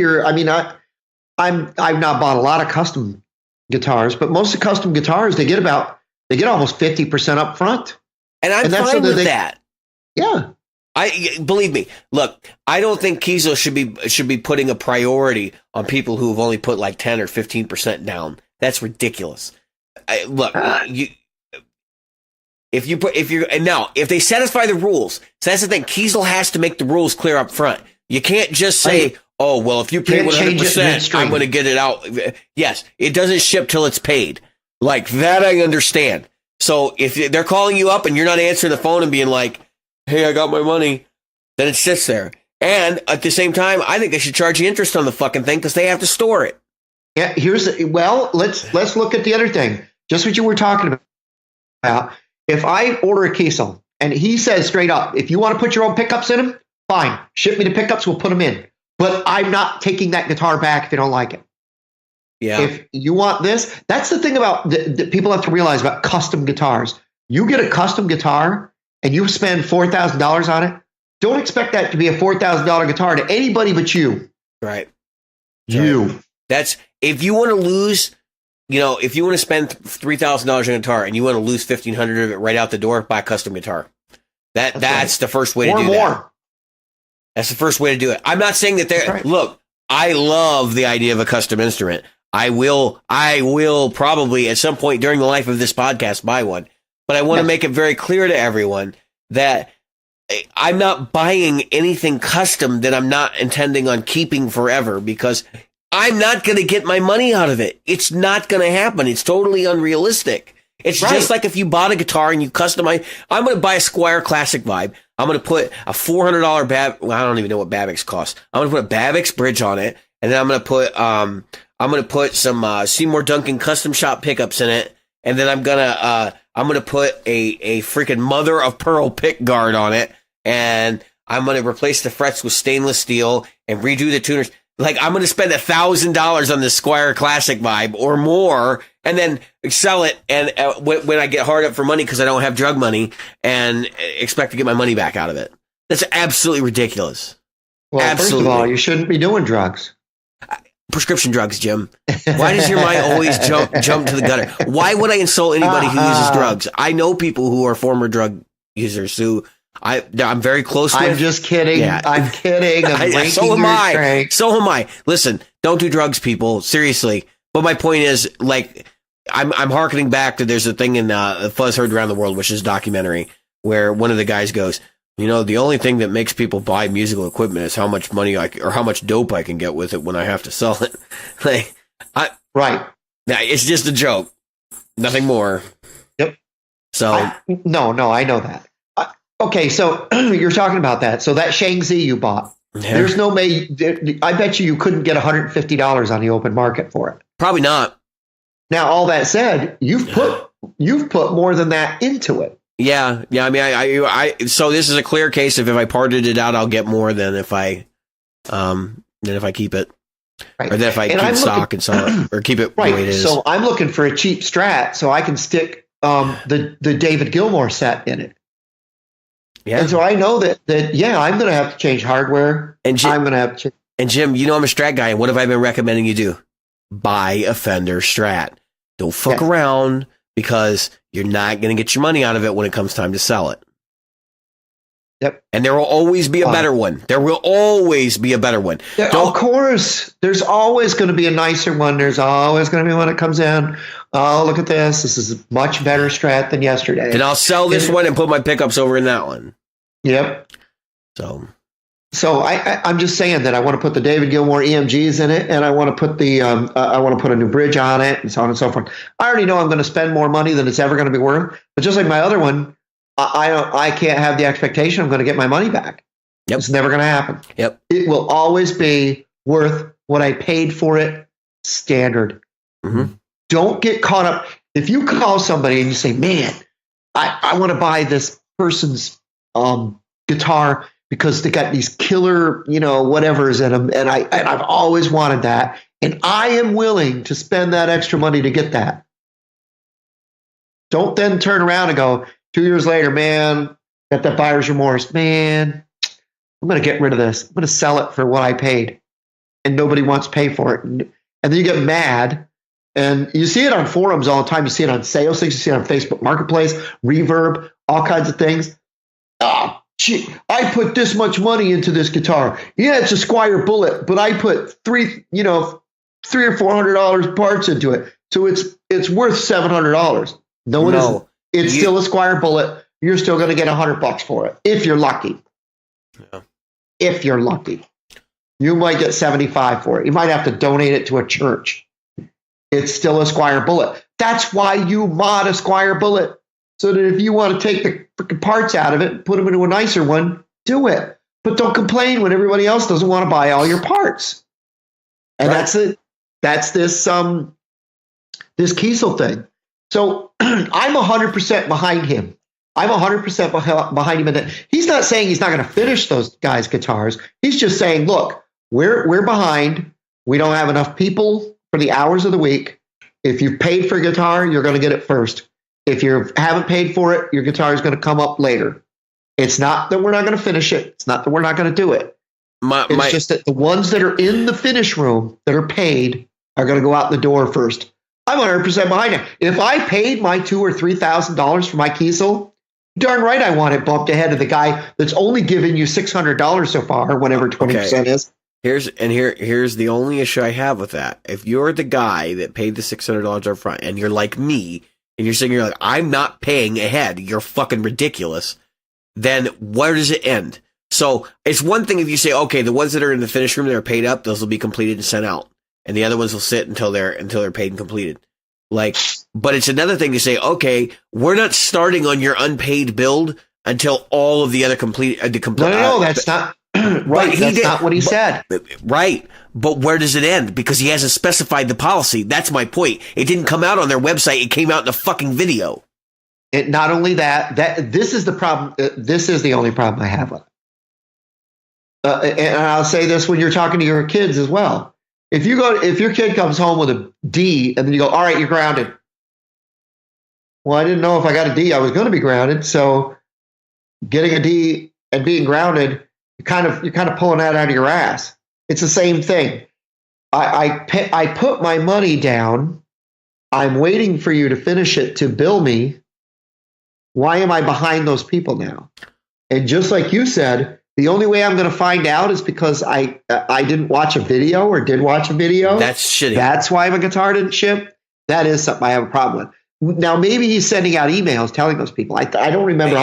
I've not bought a lot of custom guitars, but most of the custom guitars, they get almost 50% up front. And I'm fine with that. Yeah. Believe me, look, I don't think Kiesel should be putting a priority on people who have only put like 10 or 15% down. That's ridiculous. If they satisfy the rules, so that's the thing. Kiesel has to make the rules clear up front. You can't just say, oh, well, if you pay 100%, I'm going to get it out. Yes, it doesn't ship till it's paid. Like that, I understand. So if they're calling you up and you're not answering the phone and being like, hey, I got my money, then it sits there. And at the same time, I think they should charge you interest on the fucking thing because they have to store it. Yeah, let's look at the other thing. Just what you were talking about. If I order a Kiesel and he says straight up, if you want to put your own pickups in them, fine. Ship me the pickups, we'll put them in. But I'm not taking that guitar back if you don't like it. Yeah. If you want this, that's the thing about that people have to realize about custom guitars. You get a custom guitar and you spend $4,000 on it. Don't expect that to be a $4,000 guitar to anybody but you. Right. You. That's if you want to lose. If you want to spend $3,000 on a guitar and you want to lose $1,500 of it right out the door, buy a custom guitar. That's the first way to do that. That's the first way to do it. I'm not saying that look, I love the idea of a custom instrument. I will probably at some point during the life of this podcast buy one, but I want to make it very clear to everyone that I'm not buying anything custom that I'm not intending on keeping forever, because I'm not going to get my money out of it. It's not going to happen. It's totally unrealistic. It's just like if you bought a guitar and you customize. I'm going to buy a Squier Classic Vibe. I'm going to put a $400 I don't even know what Babbitt's cost. I'm going to put a Babbitt's bridge on it, and then I'm going to put some Seymour Duncan custom shop pickups in it, and then I'm going to put a freaking mother of pearl pick guard on it, and I'm going to replace the frets with stainless steel and redo the tuners. Like, I'm going to spend $1,000 on the Squier Classic Vibe or more, and then sell it. And when I get hard up for money because I don't have drug money, and expect to get my money back out of it. That's absolutely ridiculous. Well, absolutely. First of all, you shouldn't be doing drugs. Prescription drugs, Jim. Why does your mind always jump to the gutter? Why would I insult anybody who uses drugs? I know people who are former drug users who I'm very close with. I'm just kidding. Yeah. I'm kidding. So am I. So am I. Listen, don't do drugs, people. Seriously. But my point is, like, I'm hearkening back to there's a thing in Fuzz Heard Around the World, which is a documentary, where one of the guys goes, the only thing that makes people buy musical equipment is how much money or how much dope I can get with it when I have to sell it. Right. It's just a joke. Nothing more. Yep. So. No, I know that. Okay, so you're talking about that. So that Shangzi you bought, there's no way. I bet you couldn't get $150 on the open market for it. Probably not. Now, all that said, you've put more than that into it. Yeah. I mean, I so this is a clear case of if I parted it out, I'll get more than if I keep it. Right. Or then if I keep stock and sell it, or keep it the way it is. So I'm looking for a cheap strat so I can stick the David Gilmour set in it. Yeah. And so I know that I'm going to have to change hardware. And I'm going to have to. And Jim, you know I'm a strat guy. And what have I been recommending you do? Buy a Fender Strat. Don't fuck around, because you're not going to get your money out of it when it comes time to sell it. Yep. And there will always be a better one. There will always be a better one. Of course. There's always going to be a nicer one. There's always going to be one that comes in. Oh, look at this. This is a much better Strat than yesterday. Then I'll sell this one and put my pickups over in that one. Yep. So I'm just saying that I want to put the David Gilmour EMGs in it, and I want to put a new bridge on it, and so on and so forth. I already know I'm going to spend more money than it's ever going to be worth. But just like my other one, I can't have the expectation I'm going to get my money back. Yep. It's never going to happen. Yep. It will always be worth what I paid for it, standard. Mm-hmm. Don't get caught up. If you call somebody and you say, man, I want to buy this person's guitar because they got these killer, whatevers in them, and I've always wanted that, and I am willing to spend that extra money to get that. Don't then turn around and go, 2 years later, man, got that buyer's remorse. Man, I'm going to get rid of this. I'm going to sell it for what I paid, and nobody wants to pay for it. And then you get mad, and you see it on forums all the time. You see it on sales things. You see it on Facebook Marketplace, Reverb, all kinds of things. Oh, gee, I put this much money into this guitar. Yeah, it's a Squier Bullet, but I put $300 or $400 parts into it, so it's worth $700. No, it isn't. It's still a Squier Bullet. You're still going to get $100 for it if you're lucky. Yeah. If you're lucky, you might get 75 for it. You might have to donate it to a church. It's still a Squier Bullet. That's why you mod a Squier Bullet, so that if you want to take the freaking parts out of it and put them into a nicer one, do it. But don't complain when everybody else doesn't want to buy all your parts. And that's it. That's this Kiesel thing. So I'm 100% behind him. I'm 100% behind him in that. He's not saying he's not going to finish those guys' guitars. He's just saying, look, we're behind. We don't have enough people for the hours of the week. If you've paid for a guitar, you're going to get it first. If you haven't paid for it, your guitar is going to come up later. It's not that we're not going to finish it. It's not that we're not going to do it. It's just that the ones that are in the finish room that are paid are going to go out the door first. I'm 100% behind it. If I paid my $2,000 or $3,000 for my Kiesel, darn right I want it bumped ahead of the guy that's only giving you $600 so far, or whatever 20% is. Here's the only issue I have with that. If you're the guy that paid the $600 up front, and you're like me, and you're like, I'm not paying ahead, you're fucking ridiculous, then where does it end? So it's one thing if you say, okay, the ones that are in the finish room that are paid up, those will be completed and sent out, and the other ones will sit until they're paid and completed. But it's another thing to say, okay, we're not starting on your unpaid build until all of the other No, that's not right. That's not what he said. Right. But where does it end? Because he hasn't specified the policy. That's my point. It didn't come out on their website. It came out in a fucking video. Not only that this is the problem. This is the only problem I have with it. And I'll say this when you're talking to your kids as well. If your kid comes home with a D and then you go, all right, you're grounded. Well, I didn't know if I got a D, I was going to be grounded. So getting a D and being grounded, you're kind of pulling that out of your ass. It's the same thing. I put my money down. I'm waiting for you to finish it to bill me. Why am I behind those people now? And just like you said, the only way I'm going to find out is because I didn't watch a video or did watch a video. That's shitty. That's why my guitar didn't ship. That is something I have a problem with. Now, maybe he's sending out emails telling those people. I don't remember.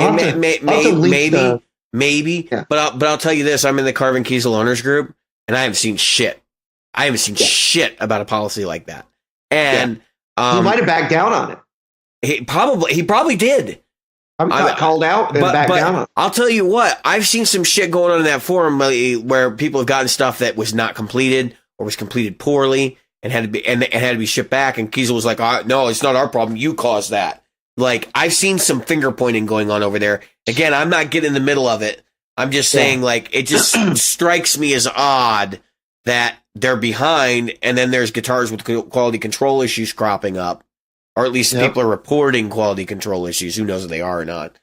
Maybe. Yeah. But I'll tell you this. I'm in the Carvin Kiesel owners group, and I haven't seen shit. I haven't seen shit about a policy like that. And he might have backed down on it. He probably did. I got called out and backed down on it. I'll tell you what, I've seen some shit going on in that forum where people have gotten stuff that was not completed or was completed poorly and had to be shipped back. And Kiesel was like, no, it's not our problem. You caused that. Like, I've seen some finger pointing going on over there. Again, I'm not getting in the middle of it. I'm just saying, like, it just strikes me as odd that they're behind, and then there's guitars with quality control issues cropping up, or at least people are reporting quality control issues. Who knows if they are or not?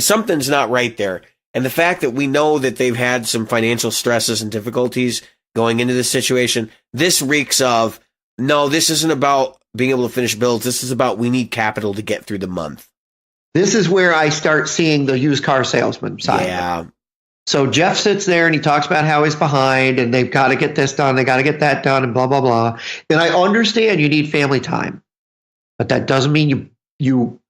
Something's not right there. And the fact that we know that they've had some financial stresses and difficulties going into this situation, this reeks of, no, this isn't about being able to finish builds. This is about we need capital to get through the month. This is where I start seeing the used car salesman side. Yeah. So Jeff sits there and he talks about how he's behind and they've got to get this done, they got to get that done, and blah, blah, blah. And I understand you need family time, but that doesn't mean you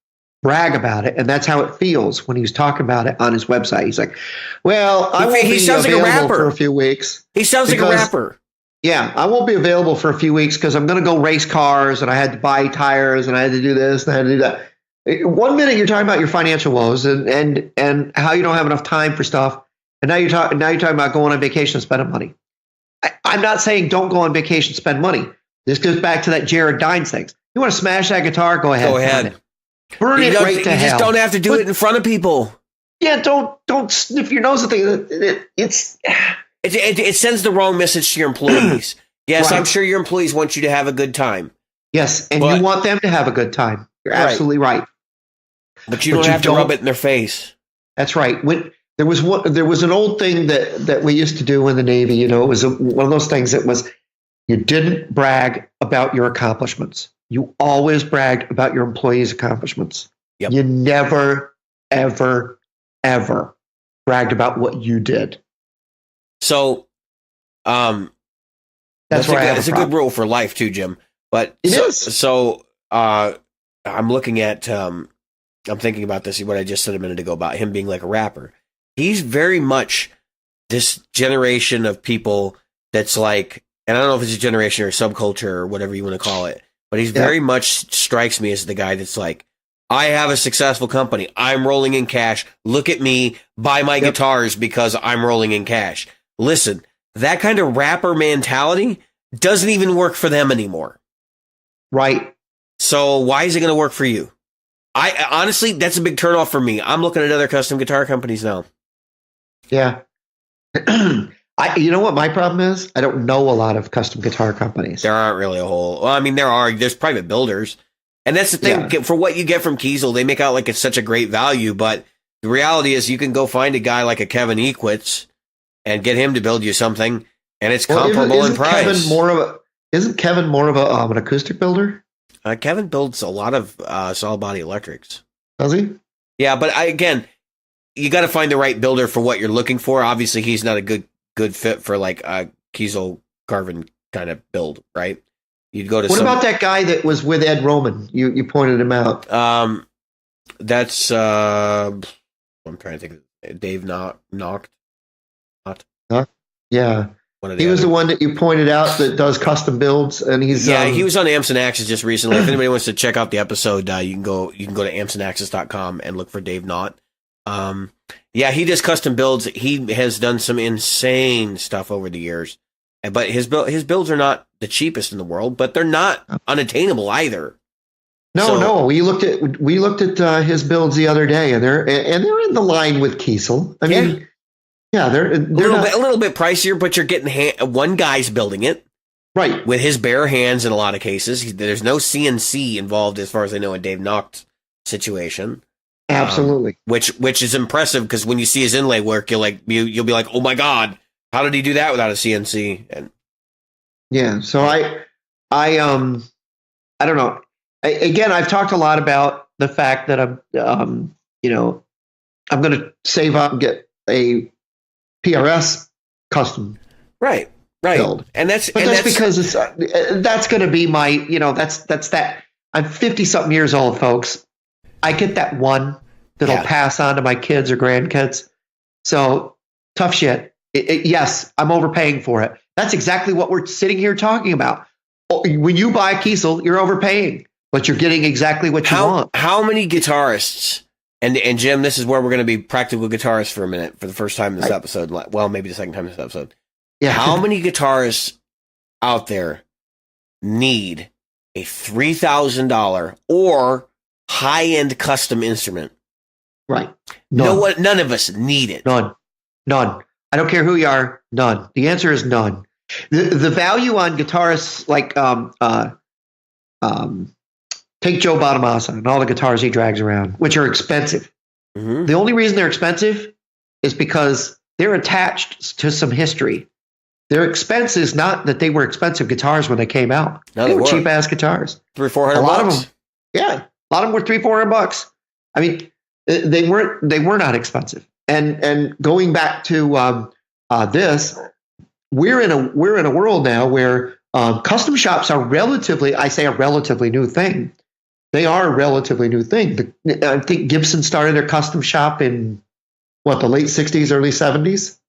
brag about it. And that's how it feels when he was talking about it on his website. He's like, well, I won't be available for a few weeks. He sounds like a rapper. Yeah, I won't be available for a few weeks because I'm going to go race cars and I had to buy tires and I had to do this and I had to do that. 1 minute you're talking about your financial woes and how you don't have enough time for stuff. And now you're talking about going on vacation and spending money. I'm not saying don't go on vacation, spend money. This goes back to that Jared Dines thing. You want to smash that guitar? Go ahead. Go ahead. Burn it right to hell. You just don't have to do it in front of people. Yeah, don't sniff your nose at things. It sends the wrong message to your employees. Yes, right. I'm sure your employees want you to have a good time. Yes, and you want them to have a good time. You're absolutely right. But you don't have to rub it in their face. That's right. When there was an old thing that we used to do in the Navy. You know, it was one of those things that was you didn't brag about your accomplishments. You always bragged about your employees' accomplishments. Yep. You never, ever, ever bragged about what you did. So, that's a good rule for life too, Jim. But it is. So, I'm looking at, I'm thinking about this, what I just said a minute ago about him being like a rapper. He's very much this generation of people that's like, and I don't know if it's a generation or a subculture or whatever you want to call it, but he's very much strikes me as the guy that's like, I have a successful company. I'm rolling in cash. Look at me, buy my guitars because I'm rolling in cash. Listen, that kind of rapper mentality doesn't even work for them anymore. Right. So why is it going to work for you? I honestly, that's a big turnoff for me. I'm looking at other custom guitar companies now. Yeah. You know what my problem is? I don't know a lot of custom guitar companies. There aren't really a whole. Well, I mean, there's private builders. And that's the thing. Yeah. For what you get from Kiesel, they make out like it's such a great value. But the reality is you can go find a guy like a Kevin Equitz and get him to build you something, and it's comparable in price. Isn't Kevin more of an acoustic builder? Kevin builds a lot of solid body electrics. Does he? Yeah, but again, you got to find the right builder for what you're looking for. Obviously, he's not a good fit for like a Kiesel Garvin kind of build, right? You'd go to. What about that guy that was with Ed Roman? You pointed him out. That's I'm trying to think. Dave Knocked. Yeah. He was the one that you pointed out that does custom builds, and he's he was on Amps and Axes just recently. If anybody wants to check out the episode, you can go to ampsandaxes.com and look for Dave Knott. He does custom builds. He has done some insane stuff over the years, but his builds are not the cheapest in the world, but they're not unattainable either. No. We looked at his builds the other day, and they're in the line with Kiesel. I mean. Yeah, they're a little bit pricier, but you're getting one guy's building it, right, with his bare hands in a lot of cases. There's no CNC involved, as far as I know, in Dave Knock's situation. Absolutely, which is impressive because when you see his inlay work, you'll be like, oh my god, how did he do that without a CNC? And yeah, so I don't know. Again, I've talked a lot about the fact that I'm going to save up and get a PRS custom right build. And that's because it's that's going to be my that's that. I'm 50 something years old, folks. I get that one that'll pass on to my kids or grandkids. So tough shit. Yes, I'm overpaying for it. That's exactly what we're sitting here talking about. When you buy a Kiesel, you're overpaying, but you're getting exactly what you want. How many guitarists? And Jim, this is where we're going to be practical guitarists for a minute for the first time in this episode. Well, maybe the second time in this episode. Yeah. How many guitarists out there need a $3,000 or high-end custom instrument? Right. None of us need it. None. I don't care who you are. None. The answer is none. The value on guitarists like take Joe Bonamassa and all the guitars he drags around, which are expensive. Mm-hmm. The only reason they're expensive is because they're attached to some history. Their expense is not that they were expensive guitars when they came out. No, they were cheap ass guitars. $300-400. A lot of them, yeah, a lot of them were $300-400. I mean, they were not expensive. And going back to this, we're in a world now where custom shops are a relatively new thing. They are a relatively new thing. I think Gibson started their custom shop in the late 60s, early 70s.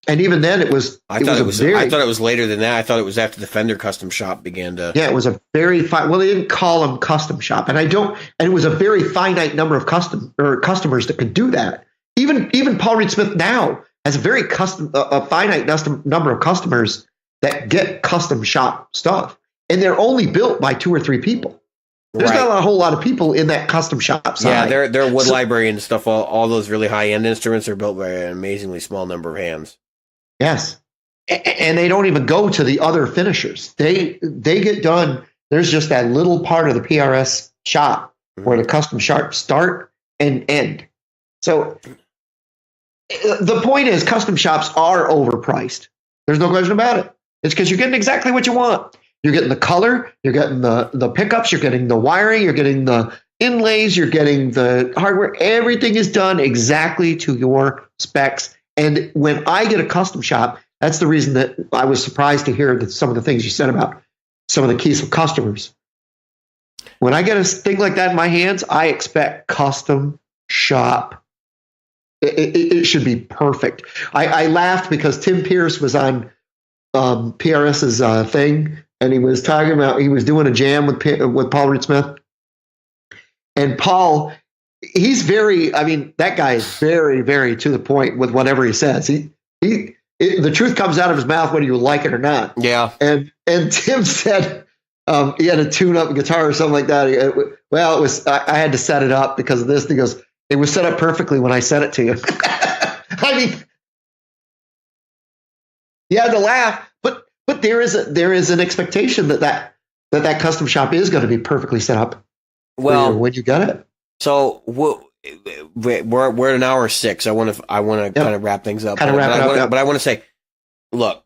And even then I thought it was later than that. I thought it was after the Fender custom shop began to. Yeah, it was a very they didn't call them custom shop. And it was a very finite number of customers that could do that. Even Paul Reed Smith now has a finite number of customers that get custom shop stuff. And they're only built by 2 or 3 people. There's not a whole lot of people in that custom shop side. Yeah, their wood library and stuff, all those really high-end instruments are built by an amazingly small number of hands. Yes. And they don't even go to the other finishers. They get done. There's just that little part of the PRS shop where the custom shops start and end. So the point is custom shops are overpriced. There's no question about it. It's because you're getting exactly what you want. You're getting the color, you're getting the pickups, you're getting the wiring, you're getting the inlays, you're getting the hardware. Everything is done exactly to your specs. And when I get a custom shop, that's the reason that I was surprised to hear that some of the things you said about some of the Kiesel customers. When I get a thing like that in my hands, I expect custom shop. It should be perfect. I laughed because Tim Pierce was on PRS's thing, and he was talking about he was doing a jam with Paul Reed Smith, and Paul, that guy is very, very to the point with whatever he says. The truth comes out of his mouth whether you like it or not. Yeah. And Tim said he had a tune-up guitar or something like that. Well, it was I had to set it up because of this. He goes, it was set up perfectly when I sent it to you. I mean, you had to laugh, but there is an expectation that custom shop is going to be perfectly set up. Well, when you got it. So we're at an hour 6. I want to kind of wrap things up. But I want to say, look,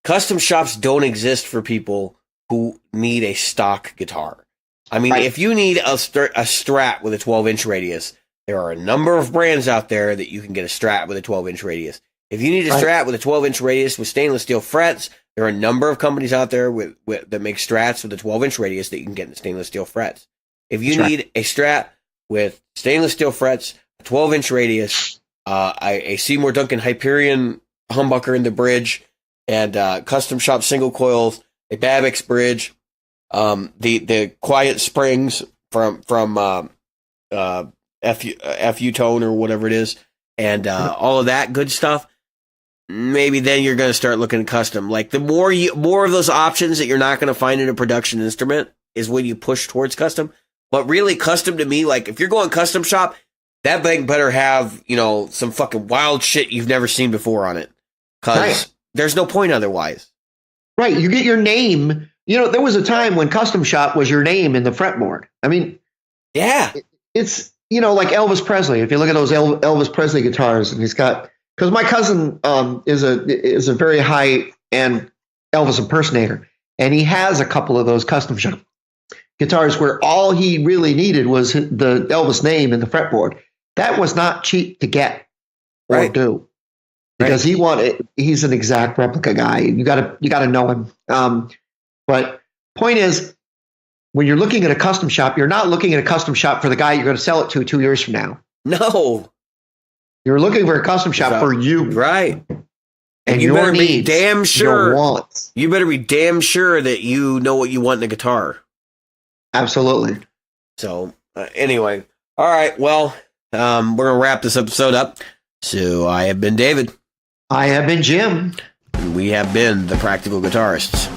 custom shops don't exist for people who need a stock guitar. I mean, if you need a Strat with a 12-inch radius, there are a number of brands out there that you can get a Strat with a 12-inch radius. If you need a Strat with a 12-inch radius with stainless steel frets, there are a number of companies out there that make Strats with a 12-inch radius that you can get in stainless steel frets. If you need a Strat with stainless steel frets, a 12-inch radius, a Seymour Duncan Hyperion humbucker in the bridge, and custom shop single coils, a Babbitt's bridge, the quiet springs from FU tone or whatever it is, and all of that good stuff. Maybe then you're going to start looking at custom. Like the more of those options that you're not going to find in a production instrument is when you push towards custom. But really, custom to me, like if you're going custom shop, that thing better have some fucking wild shit you've never seen before on it, because there's no point otherwise. Right, you get your name. There was a time when custom shop was your name in the fretboard. I mean, yeah, it's like Elvis Presley. If you look at those Elvis Presley guitars, and he's got, because my cousin is a very high end Elvis impersonator, and he has a couple of those custom shop guitars where all he really needed was the Elvis name in the fretboard. That was not cheap to get or do, because he's an exact replica guy. You gotta know him. But point is, when you're looking at a custom shop, you're not looking at a custom shop for the guy you're going to sell it to 2 years from now. No. You're looking for a custom shop for you. Right. And you better needs, be damn sure. Your wants. You better be damn sure that you know what you want in a guitar. Absolutely. So, anyway. All right. Well, we're going to wrap this episode up. So, I have been David. I have been Jim. And we have been the Practical Guitarists.